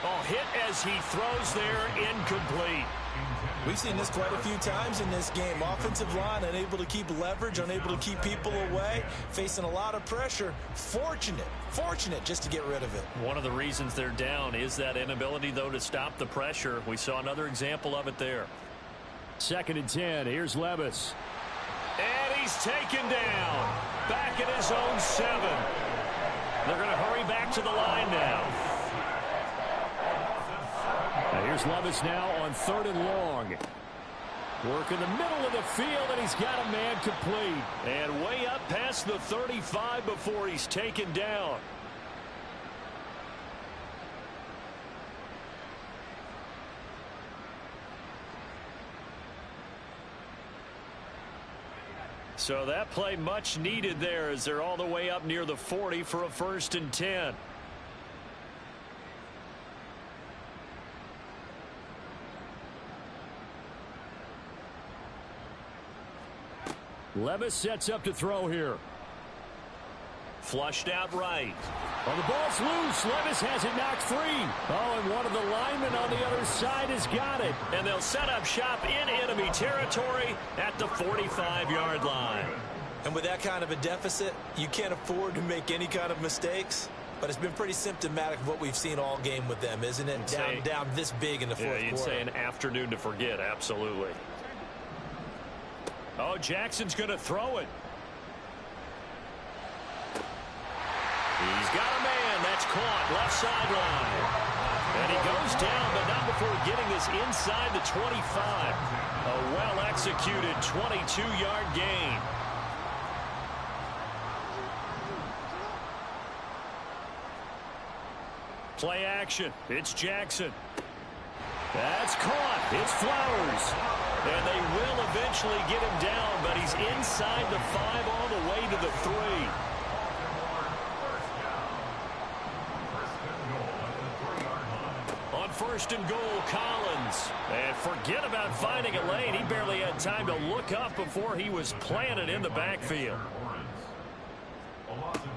Oh, hit as he throws there, incomplete. We've seen this quite a few times in this game. Offensive line unable to keep leverage, unable to keep people away, facing a lot of pressure. Fortunate just to get rid of it. One of the reasons they're down is that inability, though, to stop the pressure. We saw another example of it there. Second and 10, here's Levis. And he's taken down. Back at his own 7. They're going to hurry back to the line now. Here's Levis now on 3rd and long. Work in the middle of the field, and he's got a man complete. And way up past the 35 before he's taken down. So that play much needed there as they're all the way up near the 40 for a 1st and 10. Levis sets up to throw here. Flushed out right. Well, the ball's loose. Levis has it knocked free. Oh, and one of the linemen on the other side has got it. And they'll set up shop in enemy territory at the 45-yard line. And with that kind of a deficit, you can't afford to make any kind of mistakes. But it's been pretty symptomatic of what we've seen all game with them, isn't it? Down this big in the fourth quarter. You'd say an afternoon to forget, absolutely. Oh, Jackson's going to throw it. He's got a man. That's caught. Left sideline. And he goes down, but not before getting us inside the 25. A well-executed 22-yard gain. Play action. It's Jackson. That's caught. It's Flowers. And they will eventually get him down, but he's inside the 5 all the way to the 3. On 1st and goal, Collins. And forget about finding a lane. He barely had time to look up before he was planted in the backfield.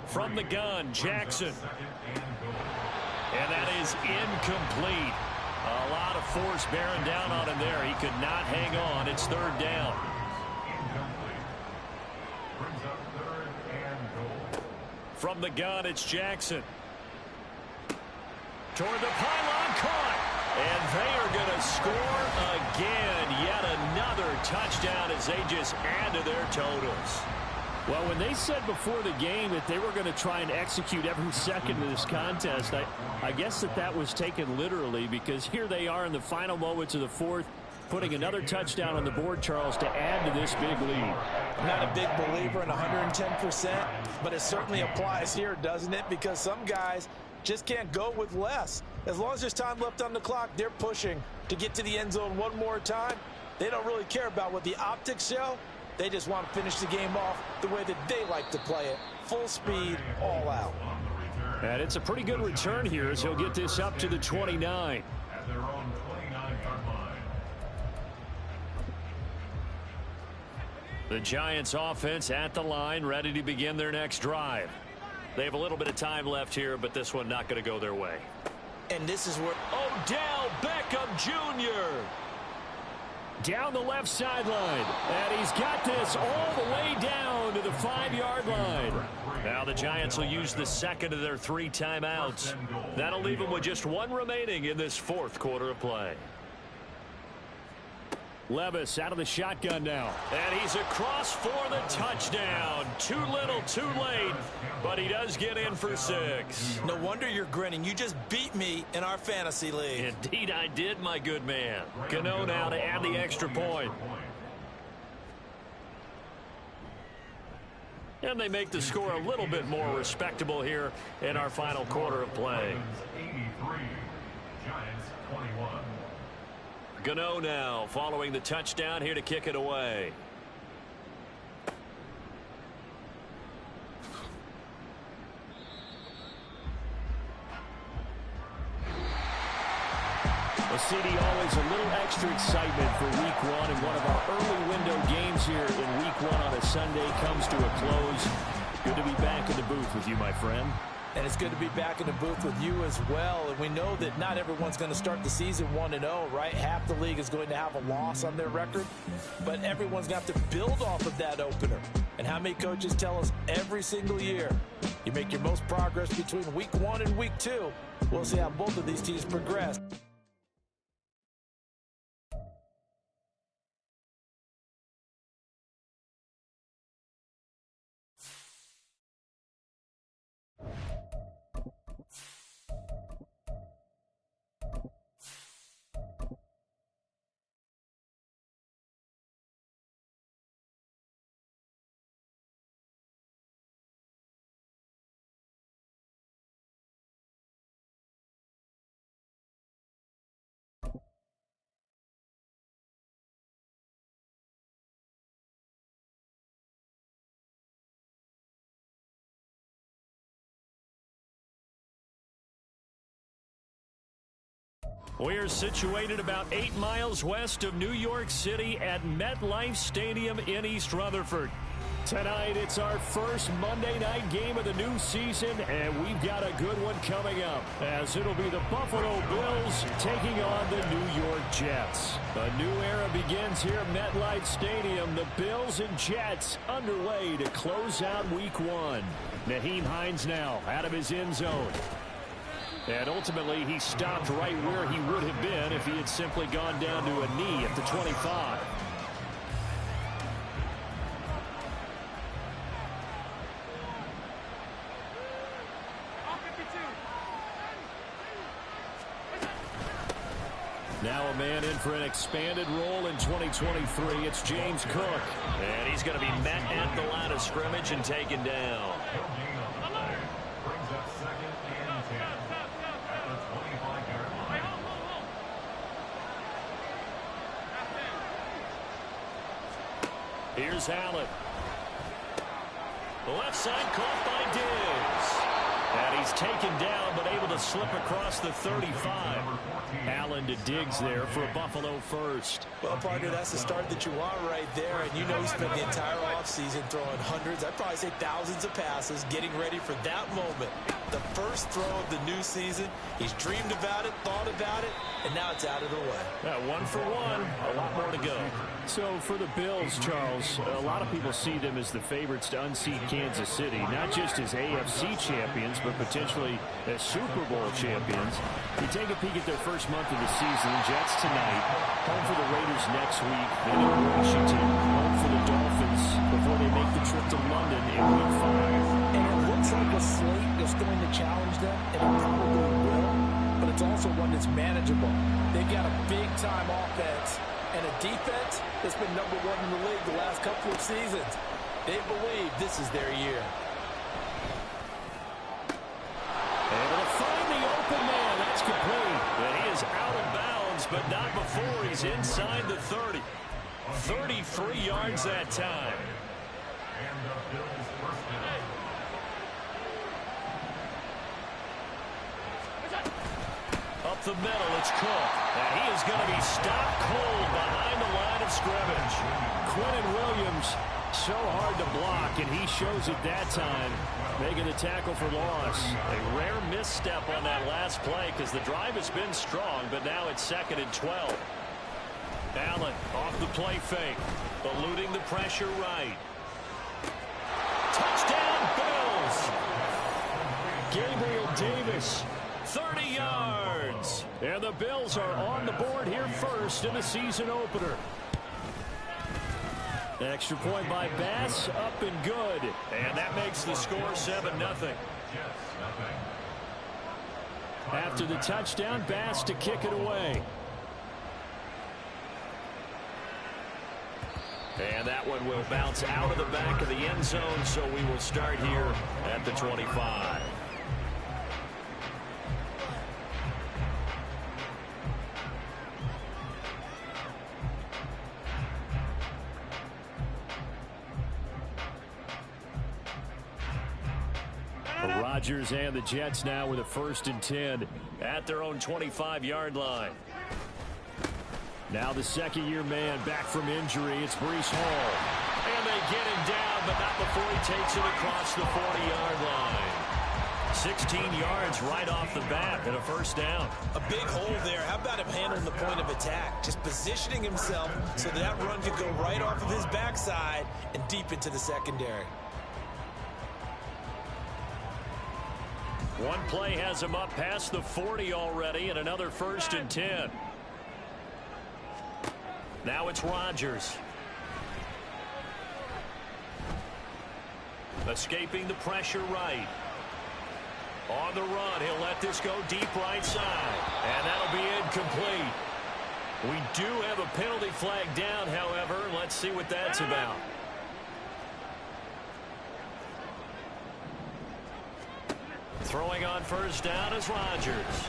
From the gun, Jackson. And that is incomplete. A lot of force bearing down on him there. He could not hang on. It's 3rd down. From the gun, it's Jackson. Toward the pylon, caught. And they are going to score again. Yet another touchdown as they just add to their totals. Well, when they said before the game that they were going to try and execute every second of this contest, I guess that was taken literally, because here they are in the final moments of the 4th, putting another touchdown on the board, Charles, to add to this big lead. I'm not a big believer in 110%, but it certainly applies here, doesn't it? Because some guys just can't go with less. As long as there's time left on the clock, they're pushing to get to the end zone one more time. They don't really care about what the optics show. They just want to finish the game off the way that they like to play it. Full speed, all out. And it's a pretty good return here as he'll get this up to the 29. At their own 29-yard line. The Giants offense at the line, ready to begin their next drive. They have a little bit of time left here, but this one not going to go their way. And this is where Odell Beckham Jr. Down the left sideline. And he's got this all the way down to the 5-yard line. Now the Giants will use the second of their 3 timeouts. That'll leave them with just 1 remaining in this 4th quarter of play. Levis out of the shotgun now. And he's across for the touchdown. Too little, too late. But he does get in for 6. no wonder you're grinning. You just beat me in our fantasy league. Indeed I did, my good man. Cano now to add the extra point. And they make the score a little bit more respectable here in our final quarter of play. 83, Giants 21. Gano now following the touchdown here to kick it away. Well, CD, always a little extra excitement for week one, and one of our early window games here in week one on a Sunday comes to a close. Good to be back in the booth with you, my friend. And it's good to be back in the booth with you as well. And we know that not everyone's going to start the season 1-0, right? Half the league is going to have a loss on their record. But everyone's going to have to build off of that opener. And how many coaches tell us every single year, you make your most progress between week one and week two. We'll see how both of these teams progress. We're situated about 8 miles west of New York City at MetLife Stadium in East Rutherford. Tonight, it's our first Monday night game of the new season, and we've got a good one coming up, as it'll be the Buffalo Bills taking on the New York Jets. A new era begins here at MetLife Stadium. The Bills and Jets underway to close out week one. Nyheim Hines now out of his end zone. And ultimately, he stopped right where he would have been if he had simply gone down to a knee at the 25. Now a man in for an expanded role in 2023. It's James Cook. And he's going to be met at the line of scrimmage and taken down. Brings up 2nd and 10 at the 25-yard line. Here's Allen. The left side caught by Diggs. And he's taken down, but able to slip across the 35. Allen to Diggs there for a Buffalo first. Well, partner, that's the start that you want right there. And you know he spent the entire offseason throwing hundreds, I'd probably say thousands of passes, getting ready for that moment. The first throw of the new season. He's dreamed about it, thought about it, and now it's out of the way. 1 for 1, a lot more to go. So for the Bills, Charles, a lot of people see them as the favorites to unseat Kansas City, not just as AFC champions, but potentially as Super Bowl champions. You take a peek at their first month of the season. Jets tonight, home for the Raiders next week, then in Washington, home for the Dolphins before they make the trip to London in week 5. And it looks like a slate that's going to challenge them, and it probably will, but it's also one that's manageable. They've got a big-time offense and a defense that's been #1 in the league the last couple of seasons. They believe this is their year. Able to find the open man. That's complete. And he is out of bounds, but not before he's inside the 30. 33 yards that time. And the Bills first down. Up the middle, it's Cook. And he is going to be stopped cold behind the line of scrimmage. Quinnen Williams, so hard to block, and he shows it that time, making the tackle for loss. A rare misstep on that last play because the drive has been strong, but now it's 2nd and 12. Allen off the play fake, eluding the pressure right. Touchdown, Bills! Gabriel Davis. 30 yards. And the Bills are on the board here first in the season opener. Extra point by Bass, up and good. And that makes the score 7-0. After the touchdown, Bass to kick it away. And that one will bounce out of the back of the end zone, so we will start here at the 25. Rodgers and the Jets now with a 1st and 10 at their own 25-yard line. Now the second-year man back from injury. It's Breece Hall. And they get him down, but not before he takes it across the 40-yard line. 16 yards right off the bat and a 1st down. A big hole there. How about him handling the point of attack? Just positioning himself so that run could go right off of his backside and deep into the secondary. One play has him up past the 40 already and another 1st and 10. Now it's Rodgers. Escaping the pressure right. On the run, he'll let this go deep right side. And that'll be incomplete. We do have a penalty flag down, however. Let's see what that's about. Throwing on 1st down is Rodgers.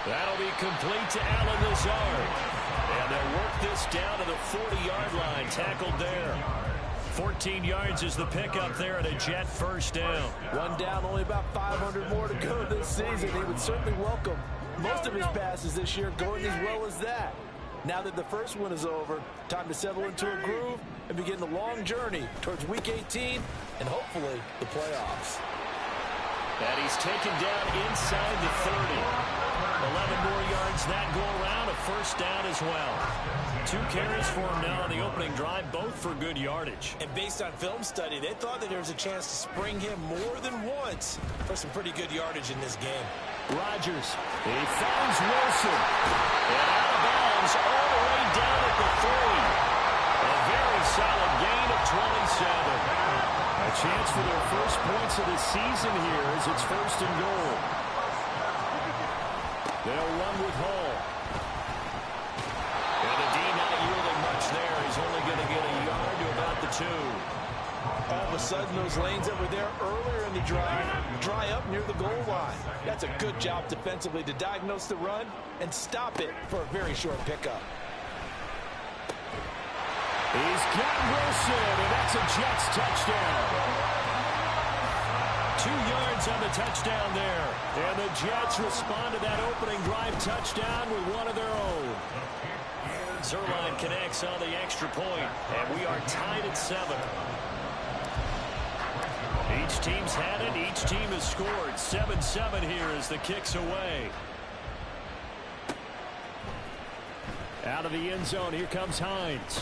That'll be complete to Allen Lazard. And they'll work this down to the 40-yard line. Tackled there. 14 yards is the pickup there and a Jet 1st down. One down, only about 500 more to go this season. He would certainly welcome most of his passes this year going as well as that. Now that the first one is over, time to settle into a groove and begin the long journey towards Week 18 and hopefully the playoffs. And he's taken down inside the 30. 11 more yards that go around, a 1st down as well. 2 carries for him now on the opening drive, both for good yardage. And based on film study, they thought that there was a chance to spring him more than once for some pretty good yardage in this game. Rodgers, he finds Wilson. And out of bounds all the way down at the 3. A very solid gain of 27. A chance for their first points of the season here as it's 1st and goal. They'll run with Hall. And the D not yielding much there. He's only going to get a yard to about the 2. All of a sudden, those lanes that were there earlier in the drive dry up near the goal line. That's a good job defensively to diagnose the run and stop it for a very short pickup. He's got Wilson, and that's a Jets touchdown. 2 yards on the touchdown there. And the Jets respond to that opening drive touchdown with one of their own. Zuerlein connects on the extra point, and we are tied at 7. Each team's had it. Each team has scored. 7-7 here as the kick's away. Out of the end zone, here comes Hines.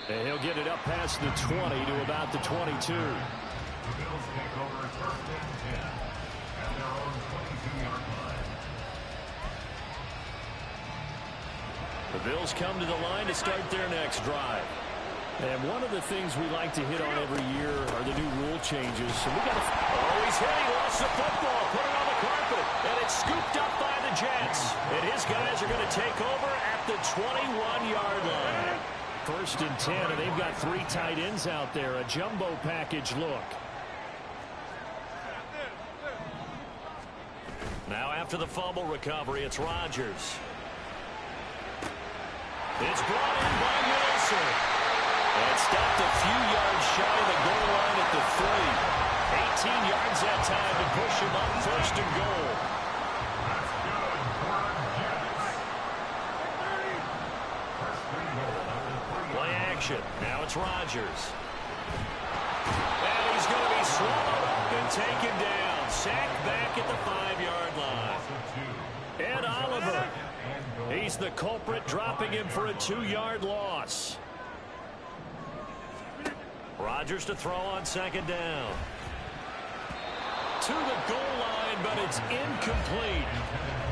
And he'll get it up past the 20 to about the 22. The Bills take over 1st and 10 at their own 22-yard line. The Bills come to the line to start their next drive. And one of the things we like to hit on every year are the new rule changes. So we got to... Oh, he's hit. He lost the football. Put it on the carpet. And it's scooped up by the Jets. And his guys are going to take over at the 21-yard line. 1st and 10, and they've got 3 tight ends out there. A jumbo package look. Now after the fumble recovery, it's Rodgers. It's brought in by Wilson. And stopped a few yards shy of the goal line at the 3. 18 yards that time to push him up 1st and goal. Play action. Now it's Rodgers. And he's going to be swallowed up and taken down. Sacked back at the 5-yard line. Ed Oliver. He's the culprit, dropping him for a 2-yard loss. Rodgers to throw on 2nd down. To the goal line, but it's incomplete.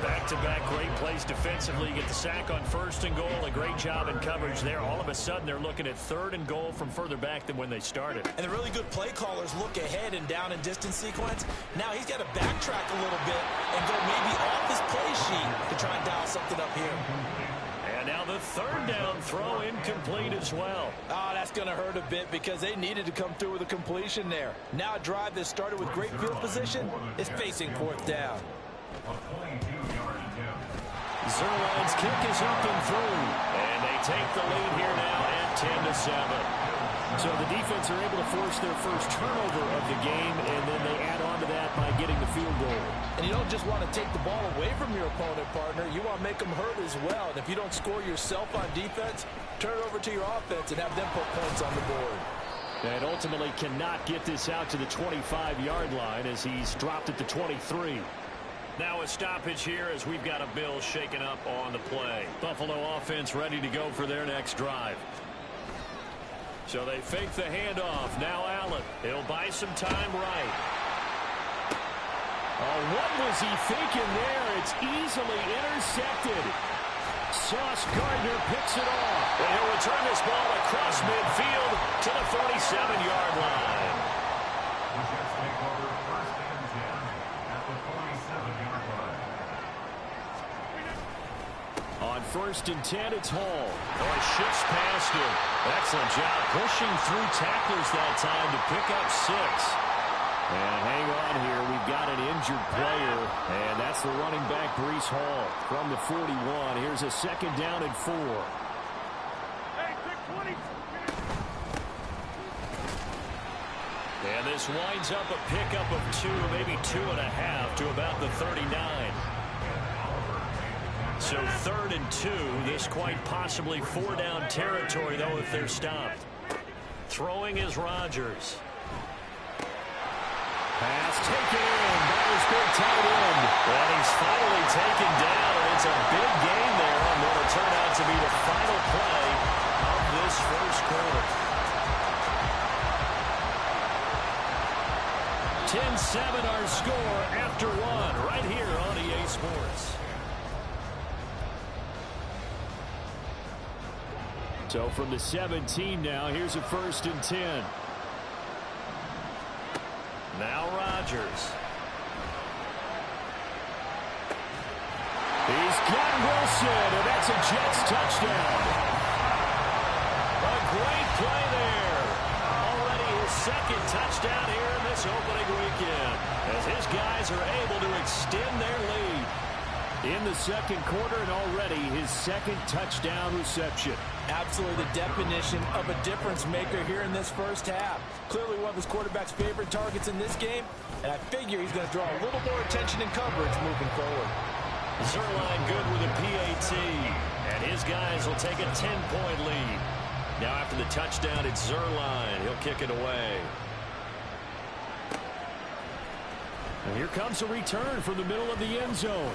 Back-to-back great plays defensively. You get the sack on 1st and goal. A great job in coverage there. All of a sudden, they're looking at 3rd and goal from further back than when they started. And the really good play callers look ahead and down and distance sequence. Now he's got to backtrack a little bit and go maybe off his play sheet to try and dial something up here. And now the 3rd down throw incomplete as well. Oh, that's going to hurt a bit because they needed to come through with a completion there. Now a drive that started with great field position is facing 4th down. Zuerlein's kick is up and through. And they take the lead here now at 10-7. So the defense are able to force their first turnover of the game, and then they add on to that by getting the field goal. And you don't just want to take the ball away from your opponent, partner. You want to make them hurt as well. And if you don't score yourself on defense, turn it over to your offense and have them put points on the board. And ultimately cannot get this out to the 25-yard line as he's dropped at the 23. Now a stoppage here as we've got a Bill shaken up on the play. Buffalo offense ready to go for their next drive. So they fake the handoff. Now Allen. He'll buy some time right. Oh, what was he thinking there? It's easily intercepted. Sauce Gardner picks it off. And he'll return this ball across midfield to the 47-yard line. The Jets take over first and 10 at the 47-yard line. On first and 10, it's Hall. Oh, he shifts past him. Excellent job pushing through tacklers that time to pick up 6. And hang on here. We've got an injured player, and that's the running back, Breece Hall, from the 41. Here's a second down and 4. And this winds up a pickup of 2, maybe 2.5 to about the 39. So 3rd and 2. This quite possibly 4-down territory, though, if they're stopped. Throwing is Rodgers. Pass taken in by his big tight end. And he's finally taken down, and it's a big gain there on what will turn out to be the final play of this first quarter. 10-7 our score after 1 right here on EA Sports. So from the 17 now, here's a first and 10. Now Rodgers. He's got Wilson, and that's a Jets touchdown. A great play there. Already his second touchdown here in this opening weekend, as his guys are able to extend their lead. In the second quarter, and already his second touchdown reception. Absolutely the definition of a difference maker here in this first half. Clearly one of his quarterback's favorite targets in this game, and I figure he's going to draw a little more attention and coverage moving forward. Zuerlein good with a PAT, and his guys will take a 10-point lead. Now after the touchdown, it's Zuerlein. He'll kick it away. And here comes a return from the middle of the end zone.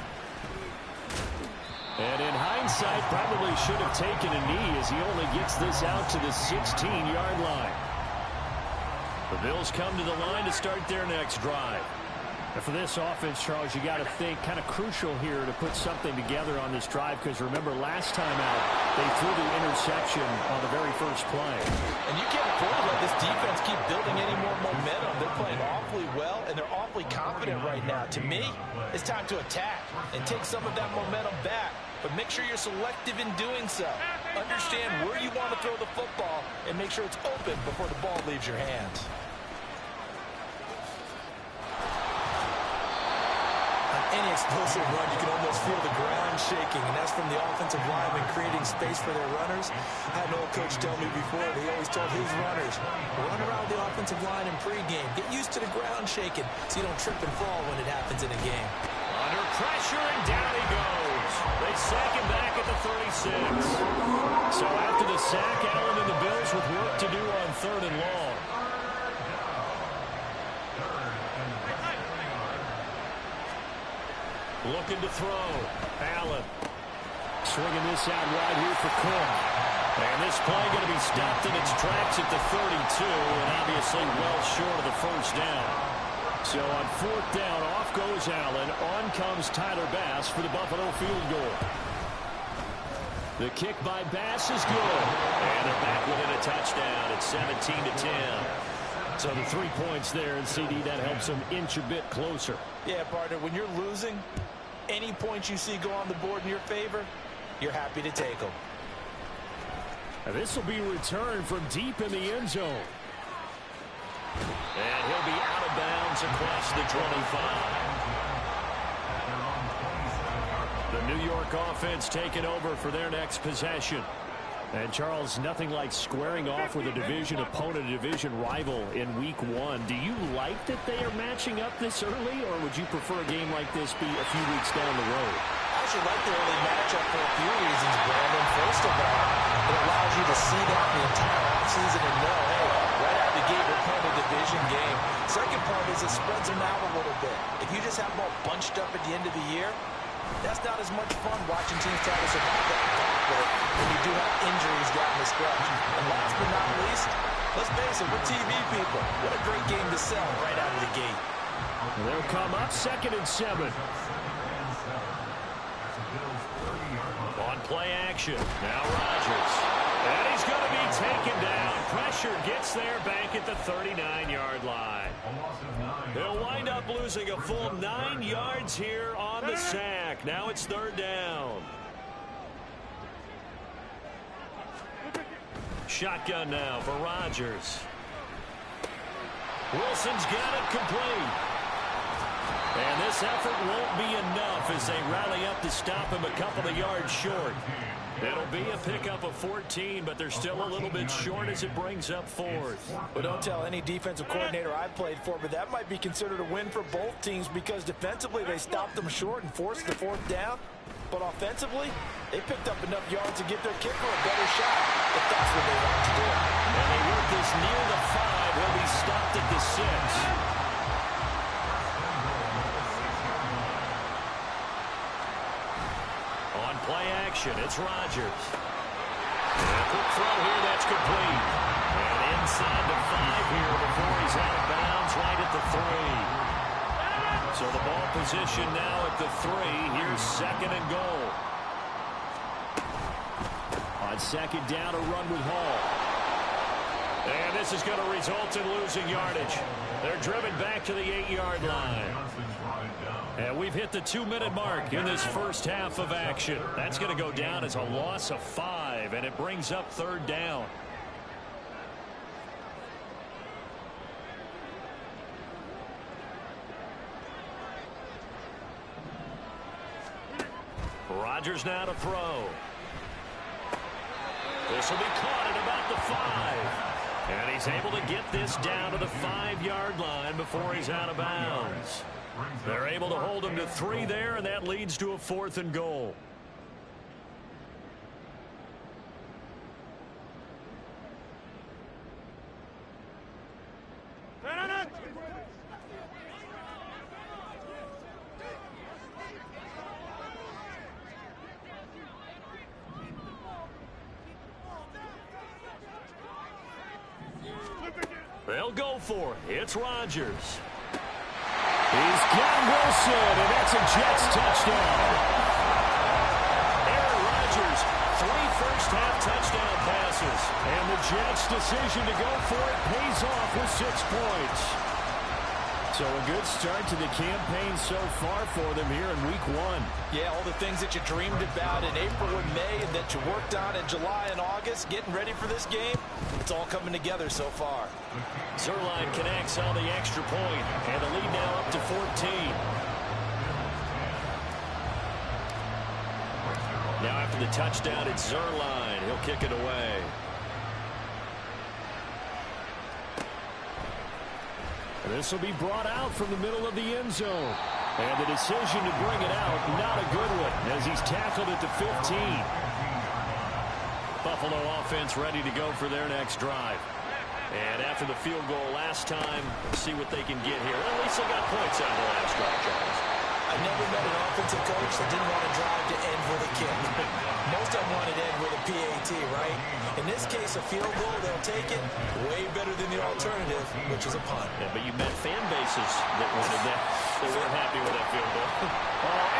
And in hindsight, probably should have taken a knee as he only gets this out to the 16-yard line. The Bills come to the line to start their next drive. And for this offense, Charles, you got to think kind of crucial here to put something together on this drive, because remember last time out they threw the interception on the very first play. And you can't afford to let this defense keep building any more momentum. They're playing awfully well, and they're awfully confident right now. To me, it's time to attack and take some of that momentum back. But make sure you're selective in doing so. Understand where you want to throw the football and make sure it's open before the ball leaves your hands. Any explosive run, you can almost feel the ground shaking, and that's from the offensive linemen creating space for their runners. I had an old coach tell me before, he always told his runners, run around the offensive line in pregame. Get used to the ground shaking so you don't trip and fall when it happens in a game. Under pressure, and down he goes. They sack him back at the 36. So after the sack, Allen and the Bills with work to do on 3rd and long. Looking to throw. Allen. Swinging this out wide here for Cook. And this play going to be stopped in its tracks at the 32, and obviously well short of the first down. So on 4th down, off goes Allen. On comes Tyler Bass for the Buffalo field goal. The kick by Bass is good. And they're back within a touchdown. It's 17-10. So the 3 points there, and CD, that helps them inch a bit closer. Yeah, partner, when you're losing, any points you see go on the board in your favor, you're happy to take them. And this will be returned from deep in the end zone. And he'll be out of bounds across the 25. The New York offense taking over for their next possession. And, Charles, nothing like squaring off with a division opponent, a division rival in Week 1. Do you like that they are matching up this early, or would you prefer a game like this be a few weeks down the road? I actually like the early matchup for a few reasons, Brandon. First of all, it allows you to see that the entire offseason and know, hey, right out of the gate, we're playing a division game. Second part is it spreads them out a little bit. If you just have them all bunched up at the end of the year, that's not as much fun watching teams try to survive that conflict when you do have injuries down the stretch. And last but not least, let's face it, we're TV people. What a great game to sell right out of the gate. They'll come up 2nd and 7. On play action, now Rodgers. And he's going to be taken down. Pressure gets there back at the 39-yard line. He'll wind up losing a full 9 yards here on the sack. Now it's 3rd down. Shotgun now for Rodgers. Wilson's got it complete. And this effort won't be enough as they rally up to stop him a couple of yards short. It'll be a pickup of 14, but they're still a little bit short as it brings up 4th. Well, don't tell any defensive coordinator I've played for, but that might be considered a win for both teams because defensively they stopped them short and forced the 4th down. But offensively, they picked up enough yards to give their kicker a better shot if that's what they want to do. And they work this near the 5. He'll be stopped at the 6. On play action, it's Rodgers. And a quick throw here that's complete. And inside the 5 here before he's out of bounds right at the 3. So the ball position now at the 3. Here's 2nd and goal. On 2nd down, a run with Hall. And this is going to result in losing yardage. They're driven back to the 8-yard line. And we've hit the 2-minute mark in this first half of action. That's going to go down as a loss of 5, and it brings up 3rd down. Rodgers now to throw. This will be caught at about the 5. And he's able to get this down to the 5-yard line before he's out of bounds. They're able to hold him to 3 there, and that leads to a 4th and goal. They'll go for it. It's Rodgers. He's got Wilson, and that's a Jets touchdown. Aaron Rodgers, 3 first-half touchdown passes. And the Jets' decision to go for it pays off with 6 points. So a good start to the campaign so far for them here in Week 1. Yeah, all the things that you dreamed about in April and May and that you worked on in July and August, getting ready for this game, it's all coming together so far. Zuerlein connects on the extra point, and the lead now up to 14. Now after the touchdown, it's Zuerlein. He'll kick it away. This will be brought out from the middle of the end zone. And the decision to bring it out, not a good one, as he's tackled at the 15. Buffalo offense ready to go for their next drive. And after the field goal last time, see what they can get here. At least they got points out of the last drive, Charles. I never met an offensive coach that didn't want to drive to end with a kick. Most of them wanted to end with a PAT, right? In this case, a field goal, they'll take it way better than the alternative, which is a punt. Yeah, but you met fan bases that wanted that. They weren't happy with that field goal.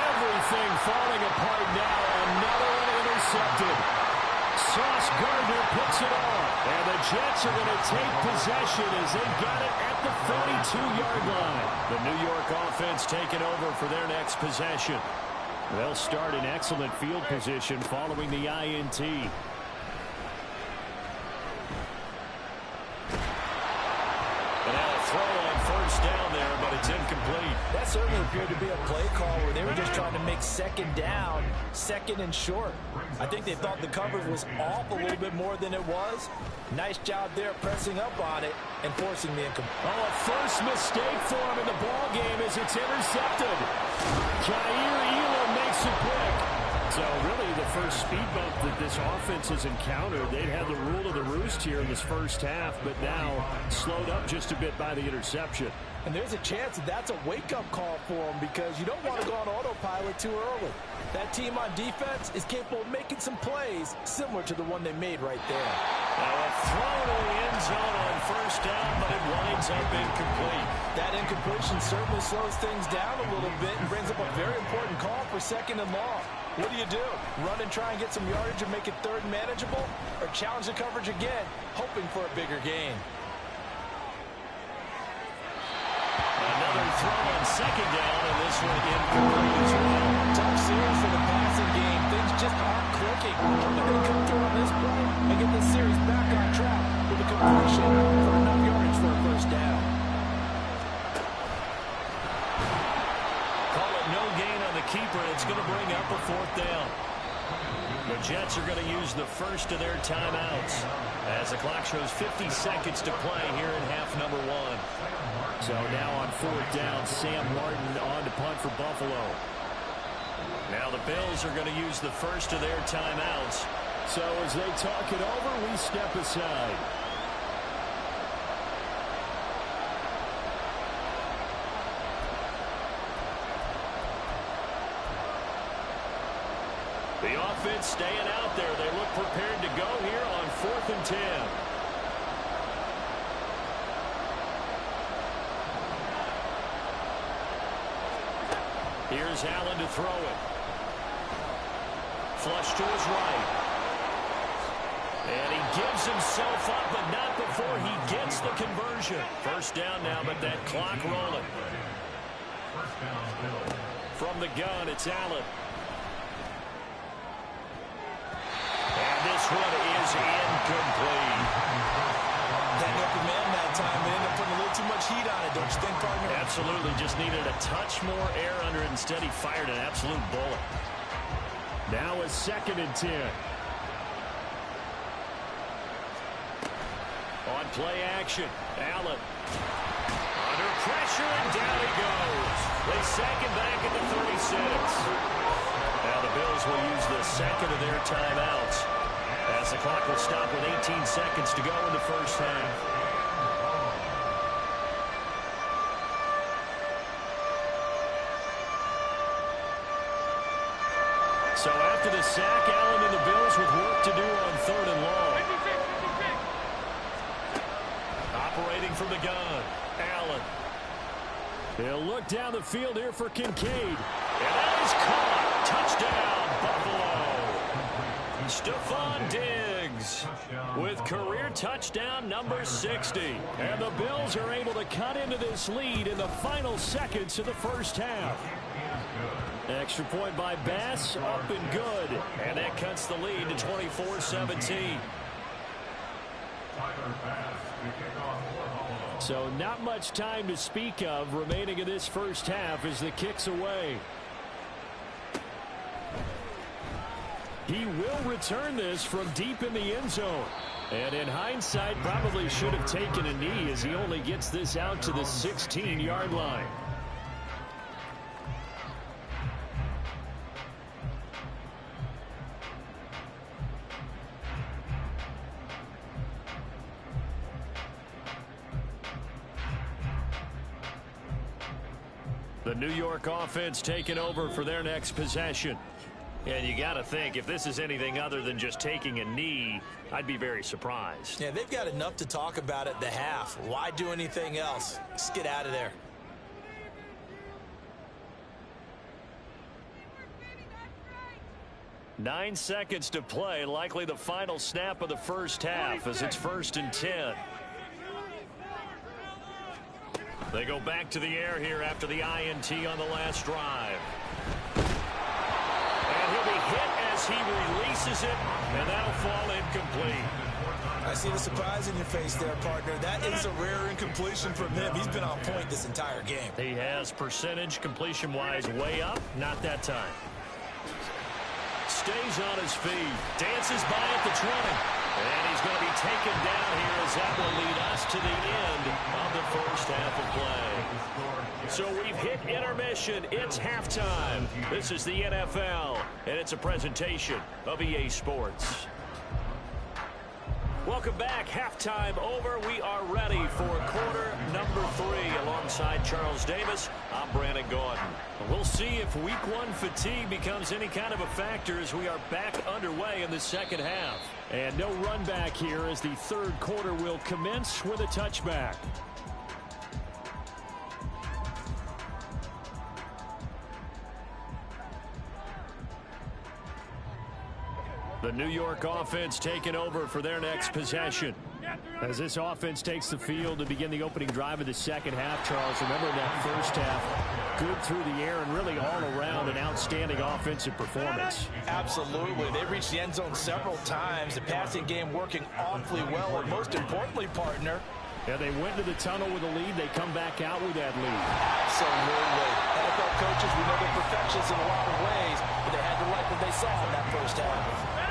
Everything falling apart now. Another one intercepted. Sauce Gardner puts it on. And the Jets are going to take possession as they got it at the 42-yard line. The New York offense taking over for their next possession. They'll start in excellent field position following the INT. And now a throw on first down there, but It's incomplete. That certainly appeared to be a play call where they were just trying to make second down, second and short. I think they thought the coverage was off a little bit more than it was. Nice job there pressing up on it and forcing the incomplete. Oh, a first mistake for him in the ball game as it's intercepted. Kaiir Elam makes it quick. So really the first speed bump that this offense has encountered. They'd had the rule of the roost here in this first half, but now slowed up just a bit by the interception. And there's a chance that that's a wake-up call for them because you don't want to go on autopilot too early. That team on defense is capable of making some plays similar to the one they made right there. Now a throw to the end zone on first down, but it winds up incomplete. That incompletion certainly slows things down a little bit and brings up a very important call for second and long. What do? Run and try and get some yardage and make it third and manageable? Or challenge the coverage again, hoping for a bigger gain? Another throw on second down, and this one incomplete as well. Tough series for the passing game. Things just aren't clicking. Hoping they come through on this play and get this series back on track with a completion for enough yardage for a first down. Call it no gain on the keeper, and it's going to bring up a fourth down. The Jets are going to use the first of their timeouts as the clock shows 50 seconds to play here in half number one. So now on fourth down, Sam Martin on to punt for Buffalo. Now the Bills are going to use the first of their timeouts. So as they talk it over, we step aside. The offense staying out there. They look prepared to go here on 4th and 10. Here's Allen to throw it. Flush to his right. And he gives himself up, but not before he gets the conversion. First down now, but that clock rolling. From the gun, it's Allen. And this one is incomplete. That open man that time, they ended up putting a little too much heat on it, don't you think, partner? Absolutely, just needed a touch more air under it. Instead, he fired an absolute bullet. Now a 2nd and 10. On play action, Allen. Under pressure, and down he goes. They sack him back at the 36. Now the Bills will use the second of their timeouts as the clock will stop with 18 seconds to go in the first half. So after the sack, Allen and the Bills with work to do on 3rd and long. Operating from the gun, Allen. They'll look down the field here for Kincaid. And that is caught. Touchdown, Buffalo. Stephon Diggs with career touchdown number 60. And the Bills are able to cut into this lead in the final seconds of the first half. Extra point by Bass, up and good. And that cuts the lead to 24-17. So not much time to speak of remaining in this first half as the kick's away. He will return this from deep in the end zone. And in hindsight, probably should have taken a knee as he only gets this out to the 16-yard line. The New York offense taking over for their next possession. And you got to think, if this is anything other than just taking a knee, I'd be very surprised. Yeah, they've got enough to talk about at the half. Why do anything else? Just get out of there. Nine seconds to play, likely the final snap of the first half as it's 1st and 10. They go back to the air here after the INT on the last drive. And he'll be hit as he releases it, and that'll fall incomplete. I see the surprise in your face there, partner. That is a rare incompletion from him. He's been on point this entire game. He has percentage completion-wise way up. Not that time. Stays on his feet. Dances by at the 20. And he's going to be taken down here as that will lead us to the end of the first half of play. So we've hit intermission. It's halftime. This is the NFL, and it's a presentation of EA Sports. Welcome back. Halftime over. We are ready for quarter number 3. Alongside Charles Davis, I'm Brandon Gaudin. We'll see if week 1 fatigue becomes any kind of a factor as we are back underway in the second half. And no run back here as the third quarter will commence with a touchback. The New York offense taking over for their next possession. As this offense takes the field to begin the opening drive of the second half, Charles, remember that first half, good through the air and really all around an outstanding offensive performance. Absolutely. They reached the end zone several times. The passing game working awfully well. And most importantly, partner, yeah, they went to the tunnel with a lead. They come back out with that lead. Absolutely. NFL coaches, we know they're perfectionists in a lot of ways, but they had to like what they saw in that first half.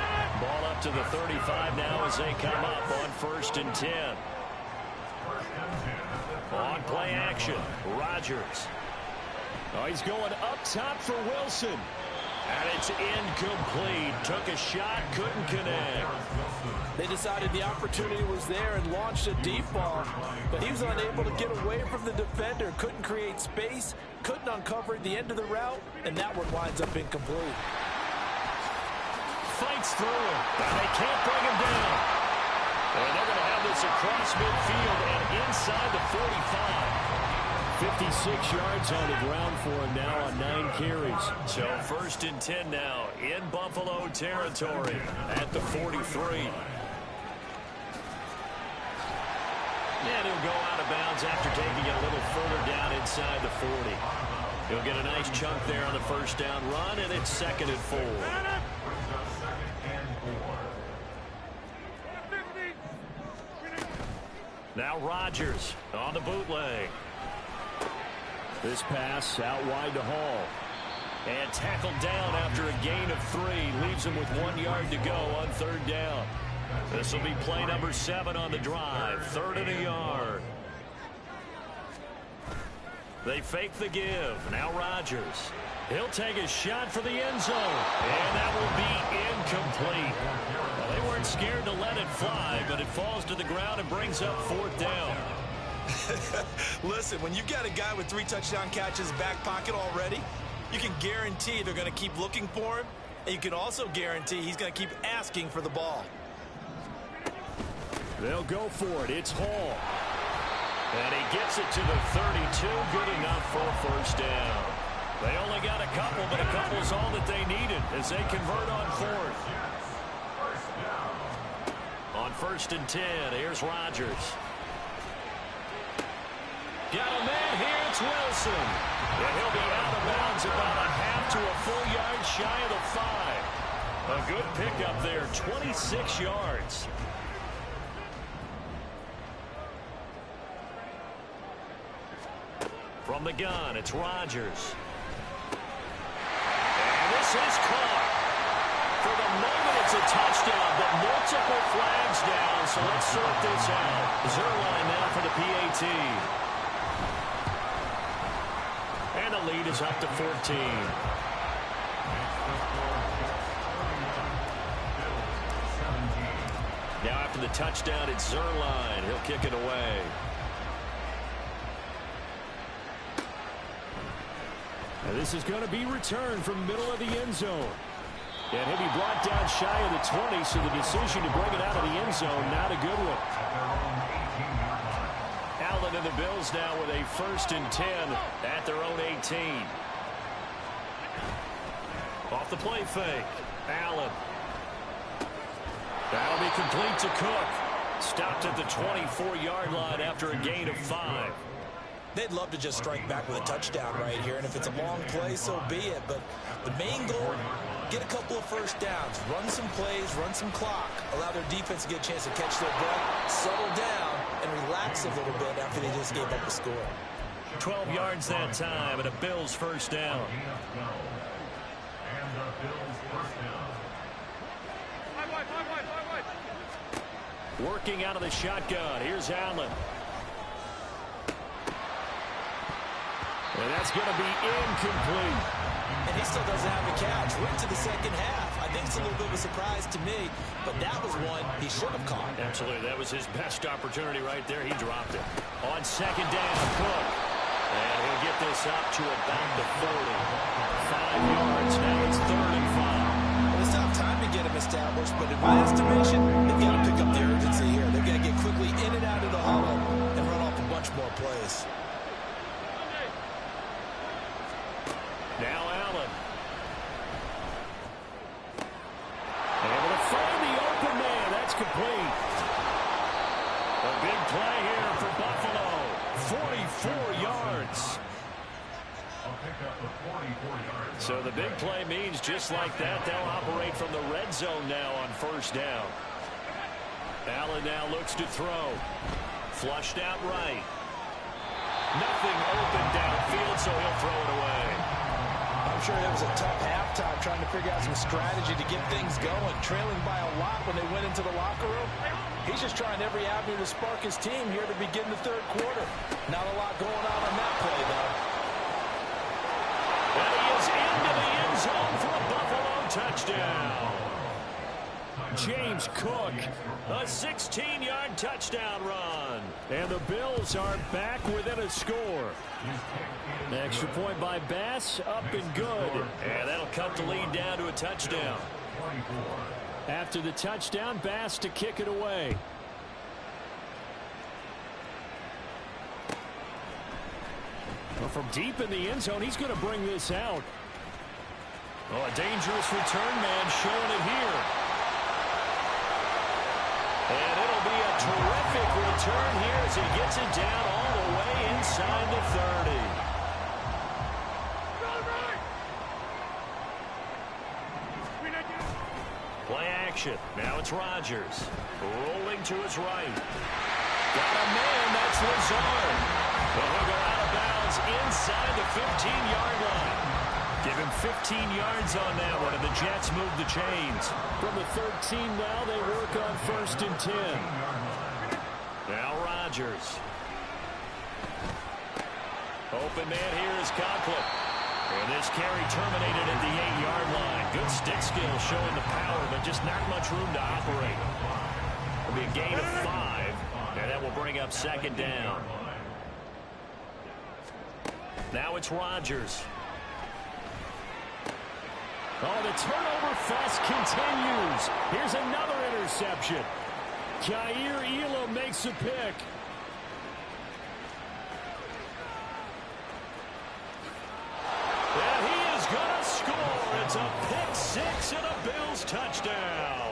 Ball up to the 35 now as they come up on 1st and 10. On play action, Rodgers. Oh, he's going up top for Wilson. And it's incomplete. Took a shot, couldn't connect. They decided the opportunity was there and launched a deep ball, but he was unable to get away from the defender. Couldn't create space, couldn't uncover the end of the route, and that one winds up incomplete. Fights through him, and they can't bring him down. And they're going to have this across midfield and inside the 45. 56 yards on the ground for him now on 9 carries. So 1st and 10 now in Buffalo territory at the 43. And he'll go out of bounds after taking it a little further down inside the 40. He'll get a nice chunk there on the first down run, and it's 2nd and 4. Now Rodgers on the bootleg. This pass out wide to Hall. And tackled down after a gain of 3. Leaves him with 1 yard to go on 3rd down. This will be play number 7 on the drive. 3rd and a yard. They fake the give. Now Rodgers. He'll take a shot for the end zone. And that will be incomplete. Well, they weren't scared to let it fly, but it falls to the ground and brings up 4th down. Listen, when you've got a guy with 3 touchdown catches back pocket already, you can guarantee they're going to keep looking for him, and you can also guarantee he's going to keep asking for the ball. They'll go for it. It's Hall. And he gets it to the 32. Good enough for a 1st down. They only got a couple, but a couple's all that they needed as they convert on 4th. On 1st and 10, here's Rodgers. Got a man here, it's Wilson. And he'll be out of bounds about a half to a full yard shy of the 5. A good pickup there, 26 yards. From the gun, it's Rodgers. And this is caught. For the moment, it's a touchdown, but multiple flags down, so let's sort this out. Zuerlein now for the PAT. And the lead is up to 14. Now after the touchdown, it's Zuerlein. He'll kick it away. And this is going to be returned from the middle of the end zone. And he'll be brought down shy of the 20, so the decision to bring it out of the end zone, not a good one. Allen and the Bills now with a 1st and 10 at their own 18. Off the play fake. Allen. That'll be complete to Cook. Stopped at the 24-yard line after a gain of 5. They'd love to just strike back with a touchdown right here, and if it's a long play, so be it. But the main goal, get a couple of first downs, run some plays, run some clock, allow their defense to get a chance to catch their breath, settle down, and relax a little bit after they just gave up a score. 12 yards that time, and a Bills first down. And the Bills first down. Working out of the shotgun. Here's Allen. And that's going to be incomplete. And he still doesn't have a catch. We're into the second half. I think it's a little bit of a surprise to me, but that was one he should have caught. Absolutely. That was his best opportunity right there. He dropped it. On second down, Cook. And he'll get this up to about the 40. 5 yards. Now it's 3rd and 5. Well, it's not time to get him established, but in my estimation, they've got to pick up the urgency here. They've got to get quickly in and out of the huddle and run off a bunch more plays. Now Allen. Able to find the open man. That's complete. A big play here for Buffalo. 44 yards. I'll pick up the 44 yards. So the big play means just like that, they'll operate from the red zone now on first down. Allen now looks to throw. Flushed out right. Nothing open downfield, so he'll throw it away. I'm sure it was a tough halftime trying to figure out some strategy to get things going. Trailing by a lot when they went into the locker room. He's just trying every avenue to spark his team here to begin the third quarter. Not a lot going on that play, though. And he is into the end zone for a Buffalo touchdown. James Cook, a 16-yard touchdown run. And the Bills are back within a score. Extra point by Bass, up and good. And that'll cut the lead down to a touchdown. After the touchdown, Bass to kick it away. Well, from deep in the end zone, he's going to bring this out. Oh, a dangerous return man showing it here. And it'll be a terrific return here as he gets it down all the way inside the 30. Play action. Now it's Rodgers. Rolling to his right. Got a man. That's Lazard. But he'll go out of bounds inside the 15-yard line. Give him 15 yards on that one, and the Jets move the chains. From the 13 now, they work on 1st and 10. Now Rodgers. Open man here is Conklin. And this carry terminated at the 8-yard line. Good stick skill showing the power, but just not much room to operate. It'll be a gain of 5, and that will bring up 2nd down. Now it's Rodgers. Oh, the turnover fest continues. Here's another interception. Jair Elam makes a pick. And he is going to score. It's a pick 6 and a Bills touchdown.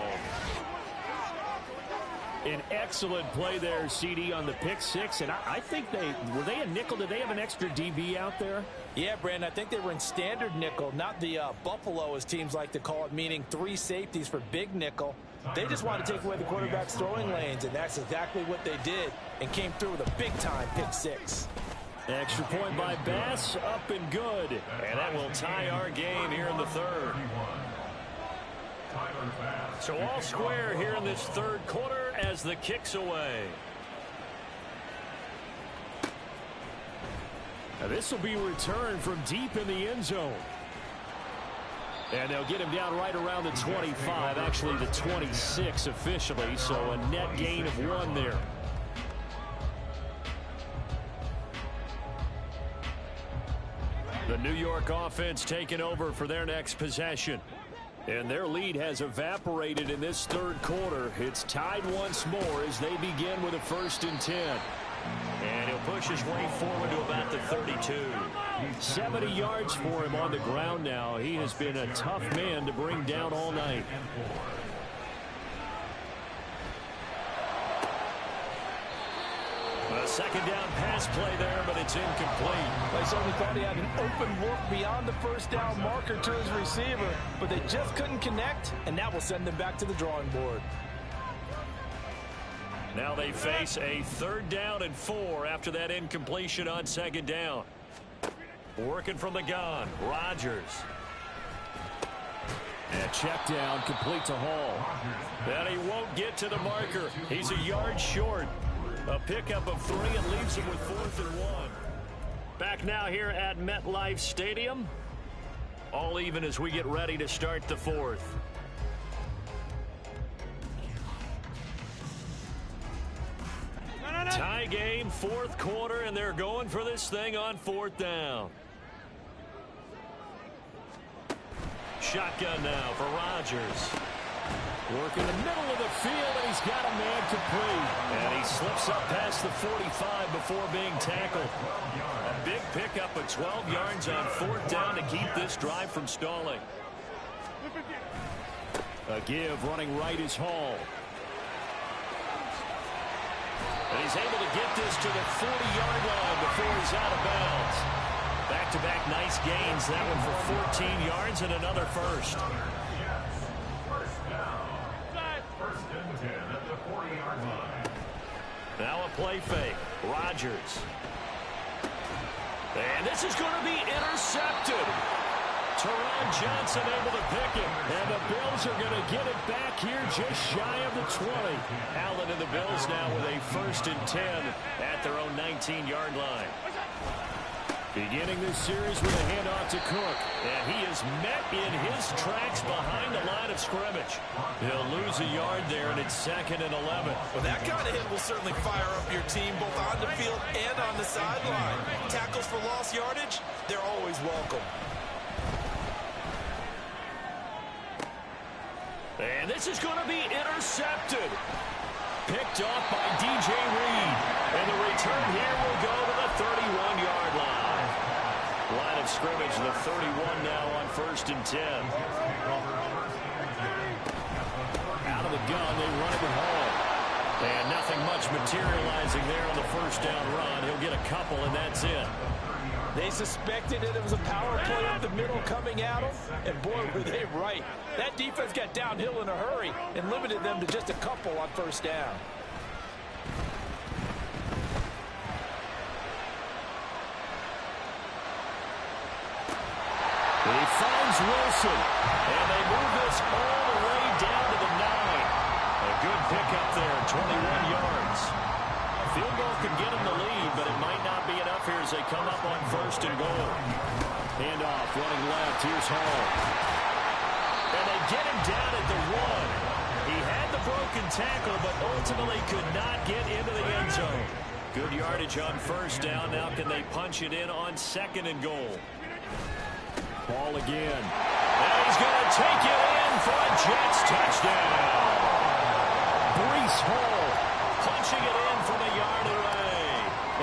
An excellent play there, CD, on the pick 6. And I think were they a nickel? Did they have an extra DB out there? Yeah, Brandon, I think they were in standard nickel, not the Buffalo, as teams like to call it, meaning 3 safeties for big nickel. They just want to take away the quarterback's throwing lanes, and that's exactly what they did, and came through with a big-time pick 6. Extra point by Bass, up and good. And that will tie our game here in the 3rd. So all square here in this 3rd quarter as the kick's away. Now this will be returned from deep in the end zone. And they'll get him down right around the 25, actually the 26 officially, so a net gain of 1 there. The New York offense taking over for their next possession. And their lead has evaporated in this 3rd quarter. It's tied once more as they begin with a 1st and 10. And he'll push his way forward to about the 32. 70 yards for him on the ground now. He has been a tough man to bring down all night. The second down pass play there, but it's incomplete. They certainly thought he had an open look beyond the first down marker to his receiver, but they just couldn't connect, and that will send them back to the drawing board. Now they face a 3rd down and 4 after that incompletion on second down. Working from the gun, Rodgers. And check down, complete to Hall. And he won't get to the marker. He's a yard short. A pickup of 3 and leaves him with 4th and 1. Back now here at MetLife Stadium. All even as we get ready to start the 4th. Tie game, 4th quarter, and they're going for this thing on 4th down. Shotgun now for Rodgers. Work in the middle of the field, and he's got a man complete. And he slips up past the 45 before being tackled. A big pickup of 12 yards on 4th down to keep this drive from stalling. A give running right is Hall. And he's able to get this to the 40-yard line before he's out of bounds. Back-to-back nice gains. That one for 14 yards and another first. First and 10 at the 40-yard line. Now a play fake. Rodgers. And this is going to be intercepted. Teron Johnson able to pick it. And the Bills are going to get it back here just shy of the 20. Allen and the Bills now with a 1st and 10 at their own 19-yard line. Beginning this series with a handoff to Cook. And he is met in his tracks behind the line of scrimmage. He'll lose a yard there, and it's 2nd and 11. Well, that kind of hit will certainly fire up your team both on the field and on the sideline. Tackles for lost yardage, they're always welcome. And this is going to be intercepted. Picked off by DJ Reed. And the return here will go to the 31-yard line. Line of scrimmage, the 31 now on 1st and 10. Out of the gun, they run it with Hall. And nothing much materializing there on the 1st down run. He'll get a couple, and that's it. They suspected it was a power play up the middle coming at them, and boy, were they right. That defense got downhill in a hurry and limited them to just a couple on 1st down. He finds Wilson. And they move this all the way down to the 9. A good pickup there, 21 yards. A field goal could get them the lead, but it might not be enough here as they come up on 1st and goal. Handoff running left. Here's Hall. And they get him down at the 1. He had the broken tackle, but ultimately could not get into the end zone. Good yardage on 1st down. Now can they punch it in on 2nd and goal? Ball again. And he's going to take it in for a Jets touchdown. Breece Hall punching it in from a yard away.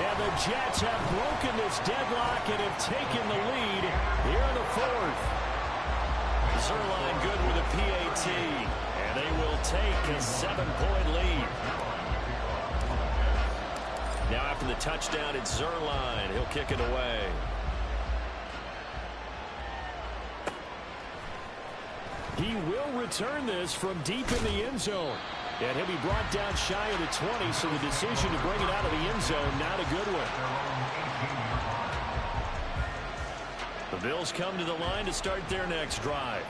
And the Jets have broken this deadlock and have taken the lead here in the 4th. Zuerlein good with a PAT. And they will take a 7-point lead. Now after the touchdown, it's Zuerlein. He'll kick it away. He will return this from deep in the end zone. And he'll be brought down shy of the 20, so the decision to bring it out of the end zone, not a good one. The Bills come to the line to start their next drive.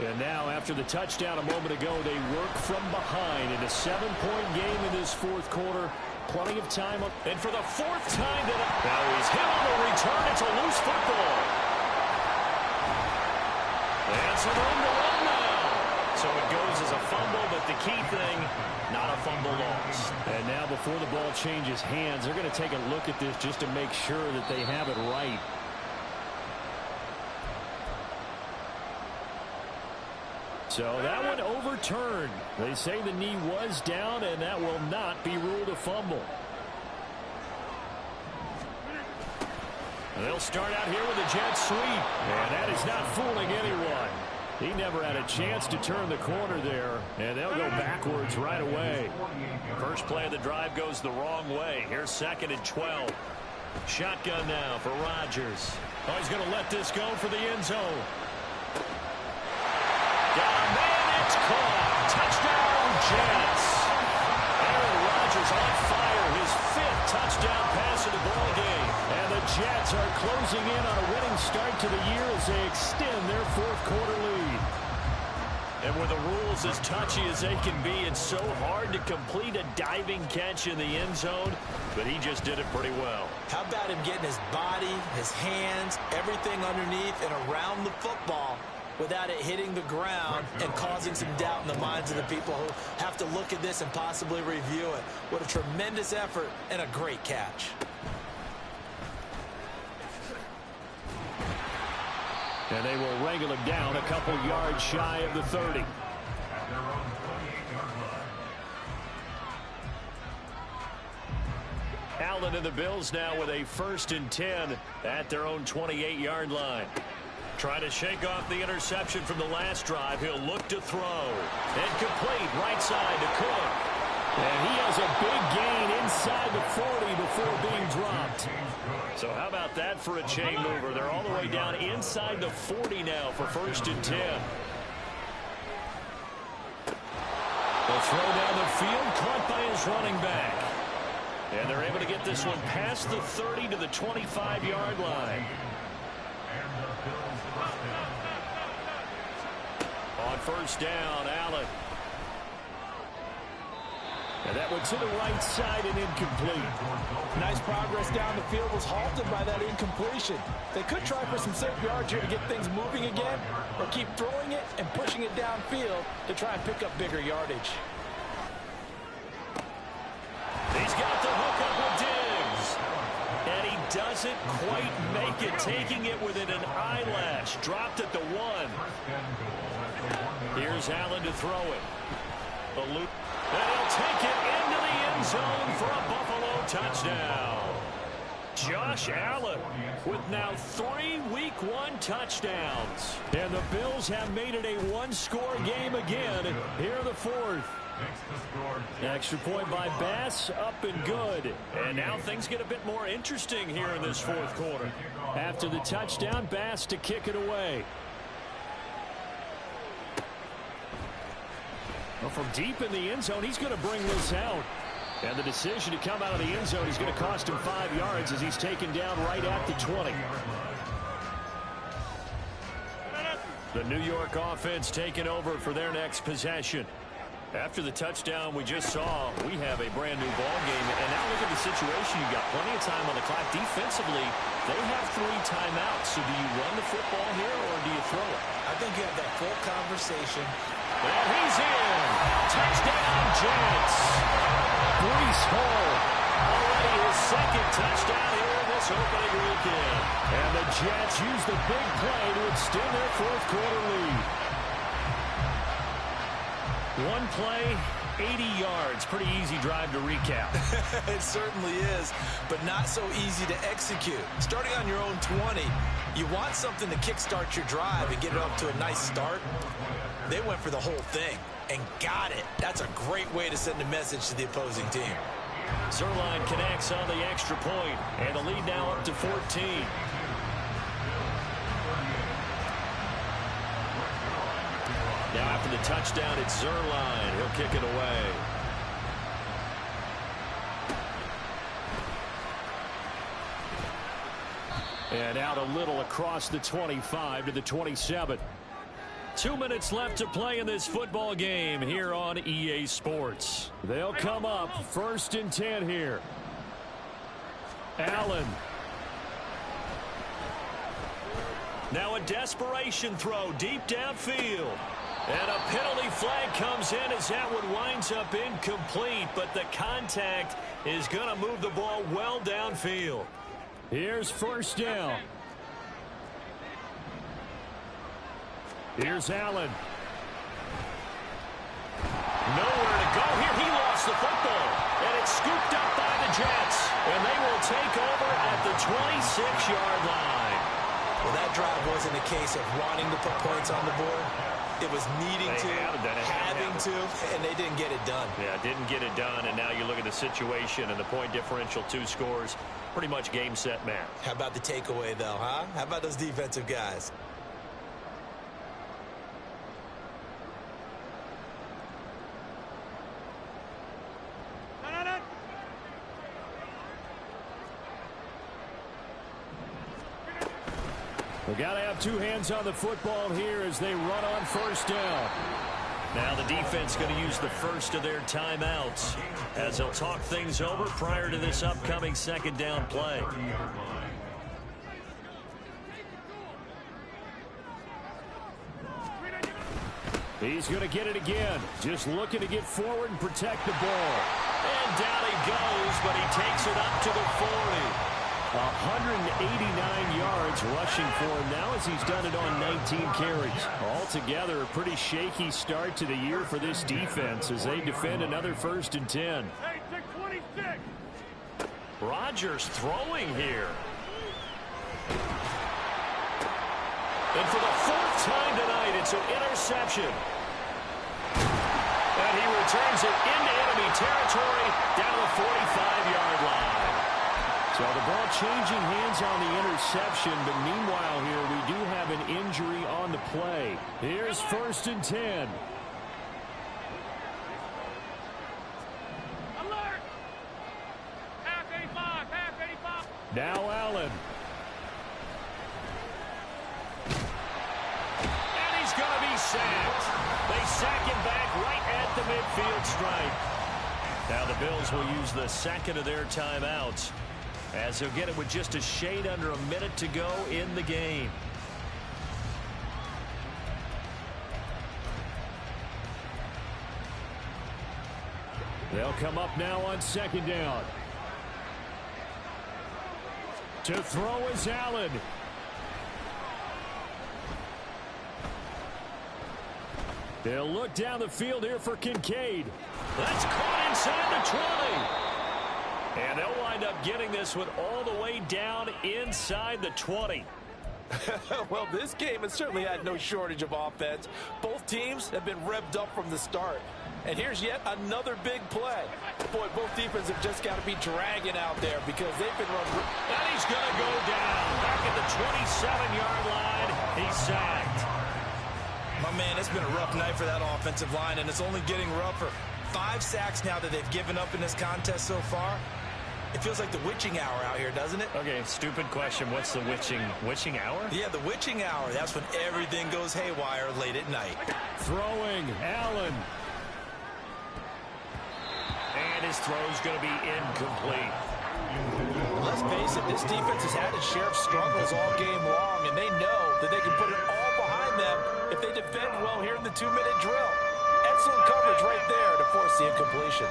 And now, after the touchdown a moment ago, they work from behind in a 7-point game in this 4th quarter. Plenty of time. And for the 4th time tonight, now he's hit on the return. It's a loose football. And some room to run now. So it goes as a fumble, but the key thing, not a fumble loss. And now before the ball changes hands, they're going to take a look at this just to make sure that they have it right. So that one overturned. They say the knee was down, and that will not be ruled a fumble. They'll start out here with a jet sweep. And that is not fooling anyone. He never had a chance to turn the corner there, and they'll go backwards right away. First play of the drive goes the wrong way. Here's 2nd and 12. Shotgun now for Rodgers. Oh, he's going to let this go for the end zone. Got a man, it's caught. Touchdown, Jets. Aaron Rodgers on fire, his 5th touchdown pass of the ball game. And the Jets are closing in on a winning start to the year as they extend their 4th quarter lead. And with the rules as touchy as they can be, it's so hard to complete a diving catch in the end zone, but he just did it pretty well. How about him getting his body, his hands, everything underneath and around the football without it hitting the ground and causing some doubt in the minds of the people who have to look at this and possibly review it. What a tremendous effort and a great catch. And they will wrangle him down a couple yards shy of the 30. At their own 28-yard line. Allen and the Bills now with a 1st and 10 at their own 28-yard line. Trying to shake off the interception from the last drive. He'll look to throw. And complete right side to Cook. And he has a big gain inside the 40 before being dropped. So how about that for a chain mover? They're all the way down inside the 40 now for 1st and 10. The throw down the field, caught by his running back. And they're able to get this one past the 30 to the 25-yard line. On 1st down, Allen. And that one to the right side and incomplete. Nice progress down the field was halted by that incompletion. They could try for some safe yards here to get things moving again, or keep throwing it and pushing it downfield to try and pick up bigger yardage. He's got the hook up with Diggs. And he doesn't quite make it, taking it within an eyelash. Dropped at the 1. Here's Allen to throw it. The loop. And he'll take it into the end zone for a Buffalo touchdown. Josh Allen with now 3 Week 1 touchdowns. And the Bills have made it a one-score game again here in the 4th. Extra point by Bass, up and good. And now things get a bit more interesting here in this 4th quarter. After the touchdown, Bass to kick it away. Well, from deep in the end zone, he's going to bring this out. And the decision to come out of the end zone is going to cost him 5 yards as he's taken down right at the 20. The New York offense taking over for their next possession. After the touchdown we just saw, we have a brand new ball game. And now look at the situation. You've got plenty of time on the clock. Defensively, they have 3 timeouts. So do you run the football here or do you throw it? I think you have that full conversation. And he's in. Touchdown, Jets. Breece Hall. Already his 2nd touchdown here in this opening weekend. And the Jets use the big play to extend their 4th quarter lead. One play, 80 yards. Pretty easy drive to recap. It certainly is, but not so easy to execute. Starting on your own 20, you want something to kickstart your drive and get it up to a nice start. They went for the whole thing and got it. That's a great way to send a message to the opposing team. Zuerlein connects on the extra point, and the lead now up to 14. Now after the touchdown, it's Zuerlein. He'll kick it away. And out a little across the 25 to the 27. 2 minutes left to play in this football game here on EA Sports. They'll come up 1st and 10 here. Allen. Now a desperation throw deep downfield. And a penalty flag comes in as that one winds up incomplete. But the contact is going to move the ball well downfield. Here's 1st down. Here's Allen. Nowhere to go here. He lost the football. And it's scooped up by the Jets. And they will take over at the 26-yard line. Well, that drive wasn't a case of wanting to put points on the board. It was needing to, having to, and they didn't get it done. Yeah, didn't get it done, and now you look at the situation and the point differential, 2 scores, pretty much game, set, match. How about the takeaway, though, huh? How about those defensive guys? We've got to have 2 hands on the football here as they run on first down. Now the defense going to use the first of their timeouts as they'll talk things over prior to this upcoming second down play. He's going to get it again. Just looking to get forward and protect the ball. And down he goes, but he takes it up to the 40. 189 yards rushing for him now as he's done it on 19 carries. Altogether, a pretty shaky start to the year for this defense as they defend another 1st and 10. Rodgers throwing here. And for the 4th time tonight, it's an interception. And he returns it into enemy territory down to the 45-yard line. So the ball changing hands on the interception, but meanwhile here we do have an injury on the play. Here's 1st and 10. Alert! Half 85. Now Allen. And he's going to be sacked. They sack him back right at the midfield stripe. Now the Bills will use the second of their timeouts, as they'll get it with just a shade under a minute to go in the game. They'll come up now on 2nd down. To throw is Allen. They'll look down the field here for Kincaid. That's caught inside the 20. And they'll wind up getting this one all the way down inside the 20. Well, this game has certainly had no shortage of offense. Both teams have been revved up from the start. And here's yet another big play. Boy, both defenses have just got to be dragging out there because they've been run. And he's going to go down back at the 27-yard line. He's sacked. My man, it's been a rough night for that offensive line, and it's only getting rougher. 5 sacks now that they've given up in this contest so far. It feels like the witching hour out here, doesn't it? Okay, stupid question. What's the witching hour? Yeah, the witching hour. That's when everything goes haywire late at night. Throwing, Allen. And his throw's going to be incomplete. Let's face it, this defense has had its share of struggles all game long, and they know that they can put it all behind them if they defend well here in the 2-minute drill. Excellent coverage right there to force the incompletion.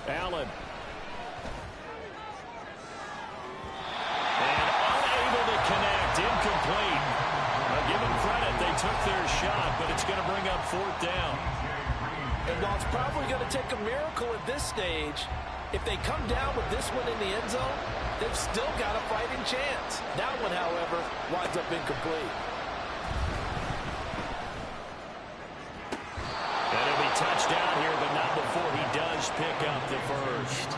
Allen. And unable to connect, incomplete. Now give them credit, they took their shot, but it's going to bring up 4th down. And while it's probably going to take a miracle at this stage, if they come down with this one in the end zone, they've still got a fighting chance. That one, however, winds up incomplete. And it'll be touchdown here, but not before he does pick up the first.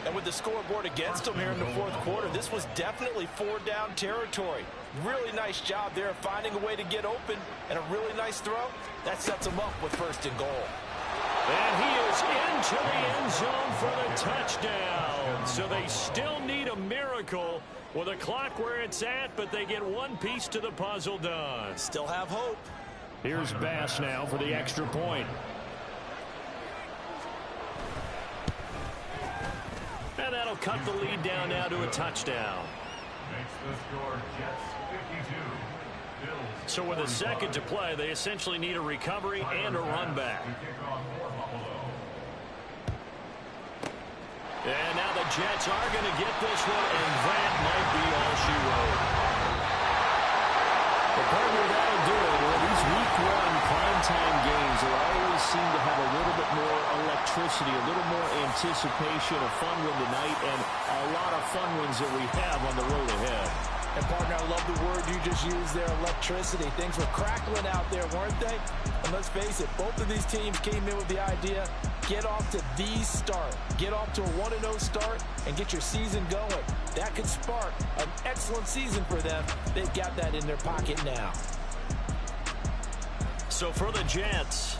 And with the scoreboard against them here in the 4th quarter, this was definitely 4-down territory. Really nice job there finding a way to get open, and a really nice throw. That sets them up with 1st and goal. And he is into the end zone for the touchdown. So they still need a miracle with the clock where it's at, but they get one piece to the puzzle done. Still have hope. Here's Bass now for the extra point. And that'll cut the lead down now to a touchdown. Makes the score Jets 52. Bills. So with a second to play, they essentially need a recovery and a run back. To kick off for Buffalo. And now the Jets are going to get this one, and that might be all she wrote. The partner, that'll do it. Well, these week 1 primetime games, they always seem to have a little bit more electricity, a little more anticipation, a fun one tonight, and a lot of fun ones that we have on the road ahead. And, partner, I love the word you just used there, electricity. Things were crackling out there, weren't they? And let's face it, both of these teams came in with the idea, get off to the start. Get off to a 1-0 start and get your season going. That could spark an excellent season for them. They've got that in their pocket now. So for the Jets,